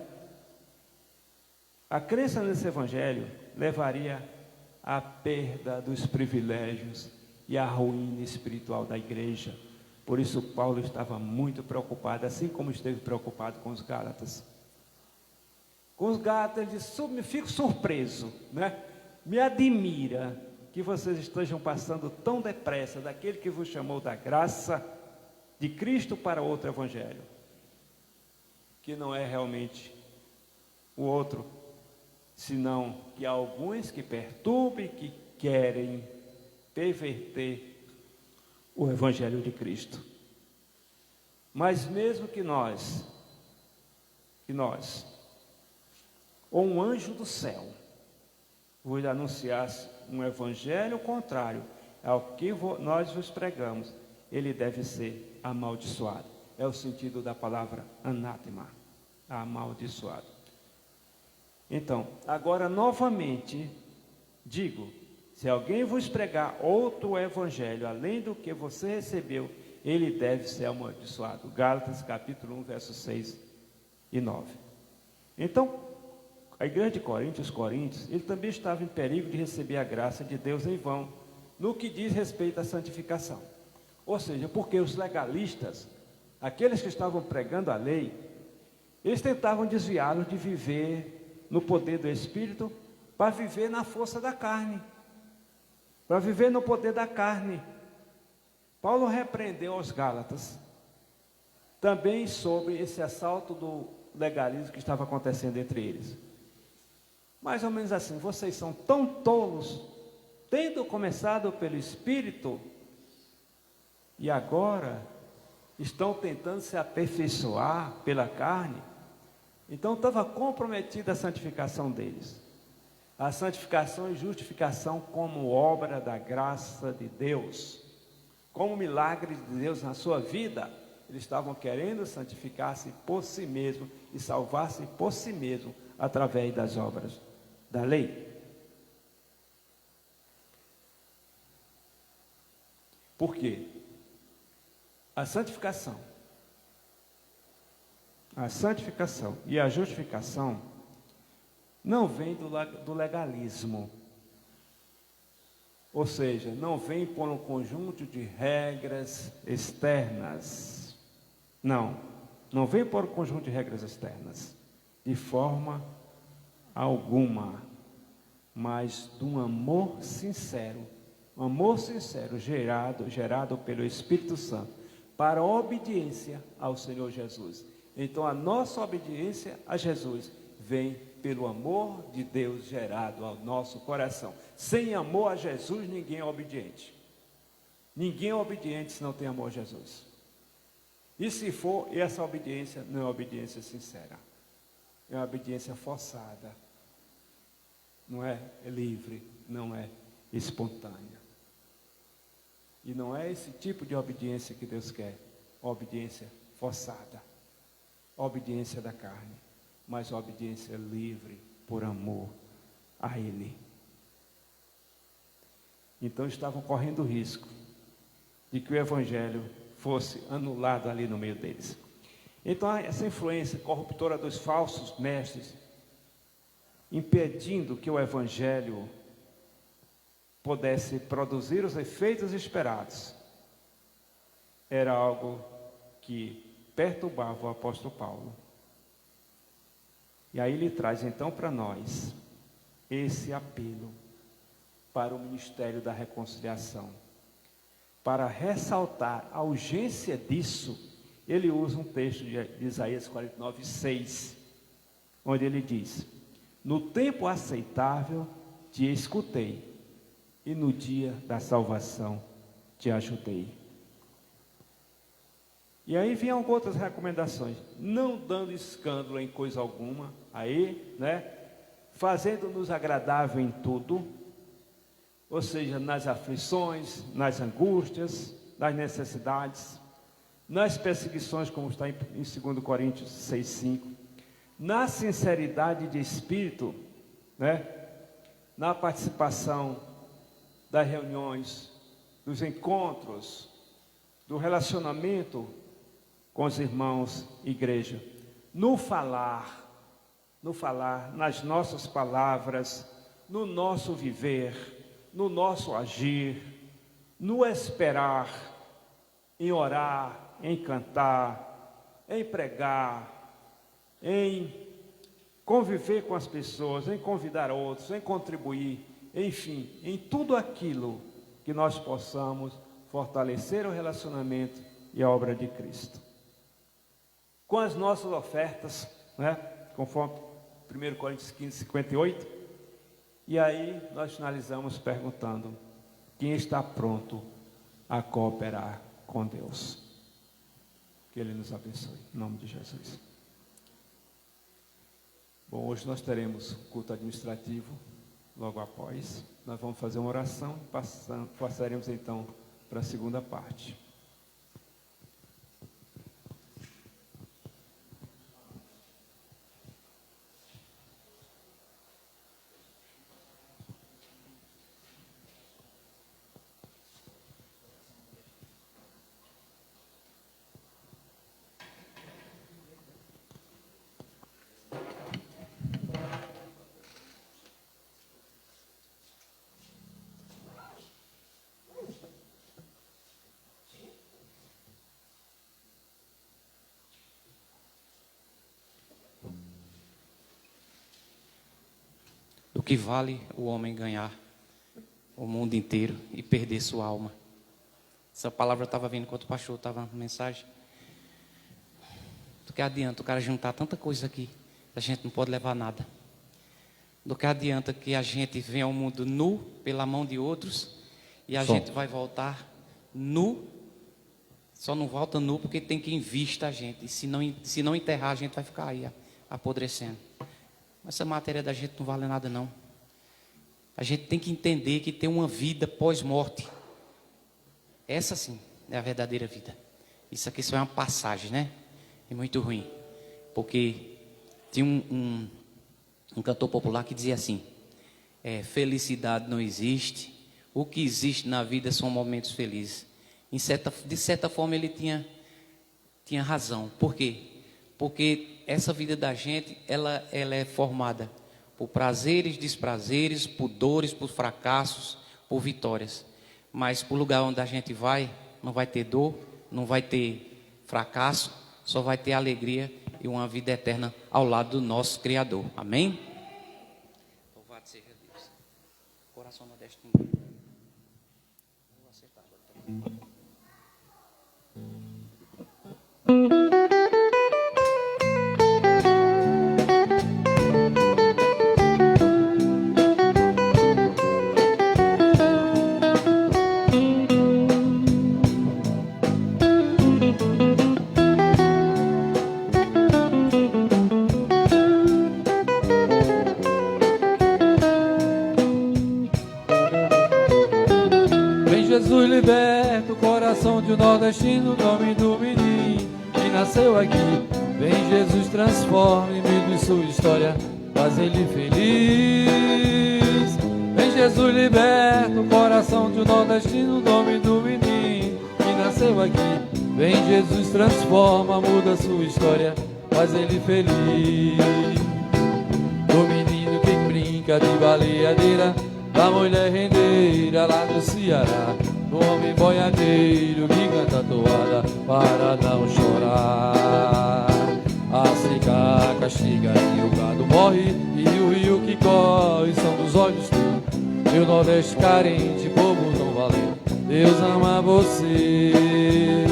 A crença nesse evangelho levaria à perda dos privilégios e à ruína espiritual da igreja, Por isso Paulo estava muito preocupado, assim como esteve preocupado com os Gálatas. Com os Gálatas, ele disse, me fico surpreso, né? Me admira que vocês estejam passando tão depressa daquele que vos chamou da graça de Cristo para outro evangelho, que não é realmente o outro, senão que há alguns que perturbam, que querem perverter o evangelho de Cristo. Mas mesmo que nós, ou um anjo do céu, vos anunciasse um evangelho contrário ao que nós vos pregamos, ele deve ser amaldiçoado. É o sentido da palavra anátema, amaldiçoado. Então, agora novamente digo, se alguém vos pregar outro evangelho além do que você recebeu, ele deve ser amaldiçoado. Gálatas capítulo 1, versos 6 e 9. Então, a igreja de Corinto, os coríntios, ele também estava em perigo de receber a graça de Deus em vão, no que diz respeito à santificação. Ou seja, porque os legalistas, aqueles que estavam pregando a lei, eles tentavam desviá-los de viver no poder do Espírito para viver na força da carne, para viver no poder da carne. Paulo repreendeu aos Gálatas também sobre esse assalto do legalismo que estava acontecendo entre eles. Mais ou menos assim, vocês são tão tolos, tendo começado pelo Espírito, e agora estão tentando se aperfeiçoar pela carne. Então estava comprometida a santificação deles. A santificação e justificação como obra da graça de Deus, como milagre de Deus na sua vida. Eles estavam querendo santificar-se por si mesmo e salvar-se por si mesmo através das obras da lei. Por quê? A santificação e a justificação não vem do legalismo, ou seja, não vem por um conjunto de regras externas. Não vem por um conjunto de regras externas, de forma alguma, mas de um amor sincero gerado pelo Espírito Santo, para a obediência ao Senhor Jesus. Então a nossa obediência a Jesus vem pelo amor de Deus gerado ao nosso coração. Sem amor a Jesus, ninguém é obediente. Ninguém é obediente se não tem amor a Jesus. E se for, essa obediência não é obediência sincera, é uma obediência forçada, não é livre, não é espontânea. E não é esse tipo de obediência que Deus quer, obediência forçada, obediência da carne, mas obediência livre por amor a Ele. Então estavam correndo o risco de que o Evangelho fosse anulado ali no meio deles. Então essa influência corruptora dos falsos mestres, impedindo que o Evangelho pudesse produzir os efeitos esperados, era algo que perturbava o apóstolo Paulo. E aí ele traz então para nós esse apelo para o ministério da reconciliação. Para ressaltar a urgência disso, ele usa um texto de Isaías 49, 6, onde ele diz: no tempo aceitável te escutei, e no dia da salvação te ajudei. E aí vem outras recomendações: não dando escândalo em coisa alguma, aí, né? Fazendo-nos agradável em tudo, ou seja, nas aflições, nas angústias, nas necessidades, nas perseguições, como está em 2 Coríntios 6,5, na sinceridade de espírito, né? Na participação das reuniões, dos encontros, do relacionamento com os irmãos, igreja, no falar, nas nossas palavras, no nosso viver, no nosso agir, no esperar, em orar, em cantar, em pregar, em conviver com as pessoas, em convidar outros, em contribuir, enfim, em tudo aquilo que nós possamos fortalecer o relacionamento e a obra de Cristo. Com as nossas ofertas, né, conforme 1 Coríntios 15, 58, e aí nós finalizamos perguntando: quem está pronto a cooperar com Deus? Que Ele nos abençoe, em nome de Jesus. Bom, hoje nós teremos culto administrativo, logo após. Nós vamos fazer uma oração e passaremos então para a segunda parte. Do que vale o homem ganhar o mundo inteiro e perder sua alma? Essa palavra eu estava vendo enquanto o pastor estava na mensagem. Do que adianta o cara juntar tanta coisa aqui, a gente não pode levar nada. Do que adianta que a gente venha ao mundo nu pela mão de outros e a gente vai voltar nu. Só não volta nu porque tem quem vista a gente. E se não enterrar, a gente vai ficar aí apodrecendo. Essa matéria da gente não vale nada, não. A gente tem que entender que tem uma vida pós-morte. Essa sim é a verdadeira vida. Isso aqui só é uma passagem, né? É muito ruim. Porque tinha um cantor popular que dizia assim: felicidade não existe. O que existe na vida são momentos felizes. De certa forma ele tinha razão. Por quê? Porque essa vida da gente, ela é formada por prazeres, desprazeres, por dores, por fracassos, por vitórias. Mas para o lugar onde a gente vai, não vai ter dor, não vai ter fracasso, só vai ter alegria e uma vida eterna ao lado do nosso Criador. Amém? Louvado seja Deus. Coração nordestino. Vou acertar agora. Jesus liberta o coração de um nordestino, nome do menino que nasceu aqui. Vem Jesus, transforma em meio de sua história, faz ele feliz. Vem Jesus, liberta o coração de um nordestino, nome do menino que nasceu aqui. Vem Jesus, transforma, muda sua história, faz ele feliz. Do menino que brinca de baleadeira, da mulher rendeira lá do Ceará, do homem boiadeiro que canta toada para não chorar. A seca castiga e o gado morre, e o rio que corre são dos olhos teus. Meu Nordeste carente, povo não valendo, Deus ama você.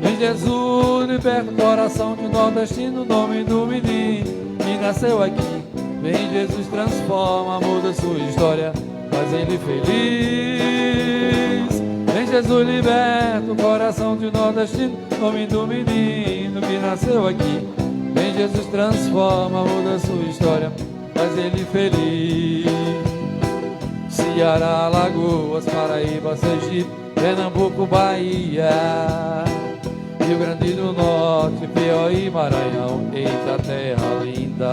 Vem Jesus, liberta o coração de um nordestino, nome do menino que nasceu aqui. Vem Jesus, transforma, muda sua história, faz ele feliz. Vem Jesus, liberta o coração de um nordestino, nome do menino que nasceu aqui. Vem Jesus, transforma, muda sua história, faz ele feliz. Ceará, Alagoas, Paraíba, Sergipe, Pernambuco, Bahia, Rio Grande do Norte, Piauí, Maranhão, eita terra linda.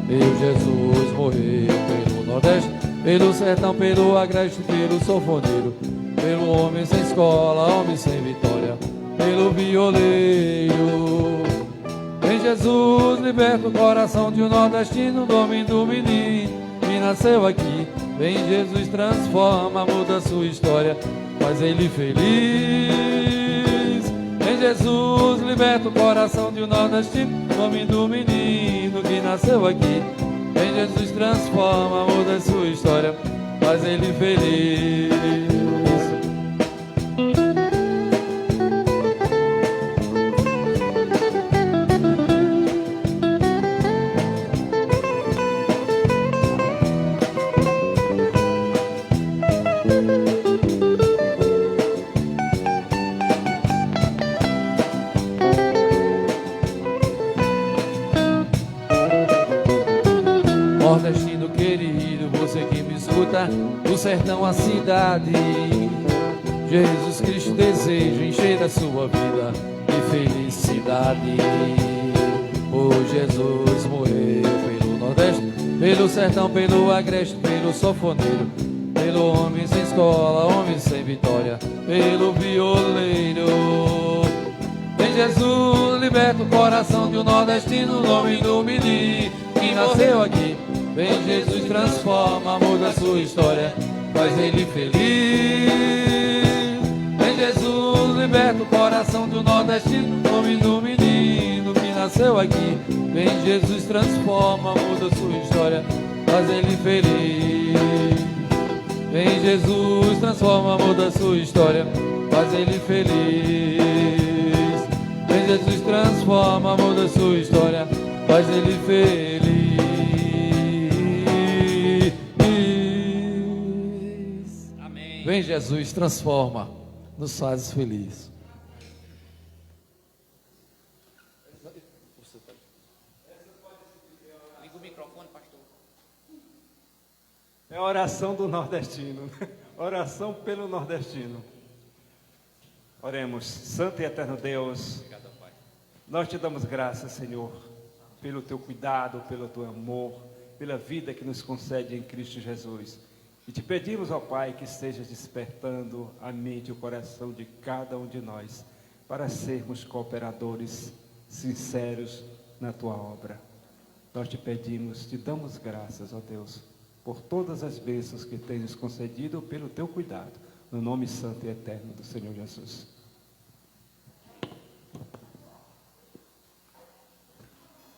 Meu Jesus morreu pelo Nordeste, pelo sertão, pelo agreste, pelo sanfoneiro, pelo homem sem escola, homem sem vitória, pelo violeiro. Vem Jesus, liberta o coração de um nordestino, nome do menino que nasceu aqui. Vem Jesus, transforma, muda sua história, faz ele feliz. Jesus, liberta o coração de um nordestino, nome do menino que nasceu aqui. Vem Jesus, transforma, muda a sua história, faz ele feliz. Nordestino querido, você que me escuta, do sertão à cidade, Jesus Cristo deseja encher a sua vida de felicidade. Oh, Jesus morreu pelo Nordeste, pelo sertão, pelo agreste, pelo sofoneiro, pelo homem sem escola, homem sem vitória, pelo violeiro. Vem Jesus, liberta o coração de um nordestino, o nome do menino que nasceu aqui. Vem Jesus, transforma, muda a sua história, faz ele feliz. Vem Jesus, liberta o coração do nordestino, o nome do menino que nasceu aqui. Vem Jesus, transforma, muda a sua história, faz ele feliz. Vem Jesus, transforma, muda a sua história, faz ele feliz. Vem Jesus, transforma, muda a sua história, faz ele feliz. Vem Jesus, transforma, nos faz feliz. Liga o microfone, pastor. É a oração do nordestino. Oração pelo nordestino. Oremos. Santo e eterno Deus, nós te damos graças, Senhor, pelo teu cuidado, pelo teu amor, pela vida que nos concede em Cristo Jesus. E te pedimos, ó Pai, que estejas despertando a mente e o coração de cada um de nós para sermos cooperadores sinceros na tua obra. Nós te pedimos, te damos graças, ó Deus, por todas as bênçãos que tens concedido pelo teu cuidado, no nome santo e eterno do Senhor Jesus.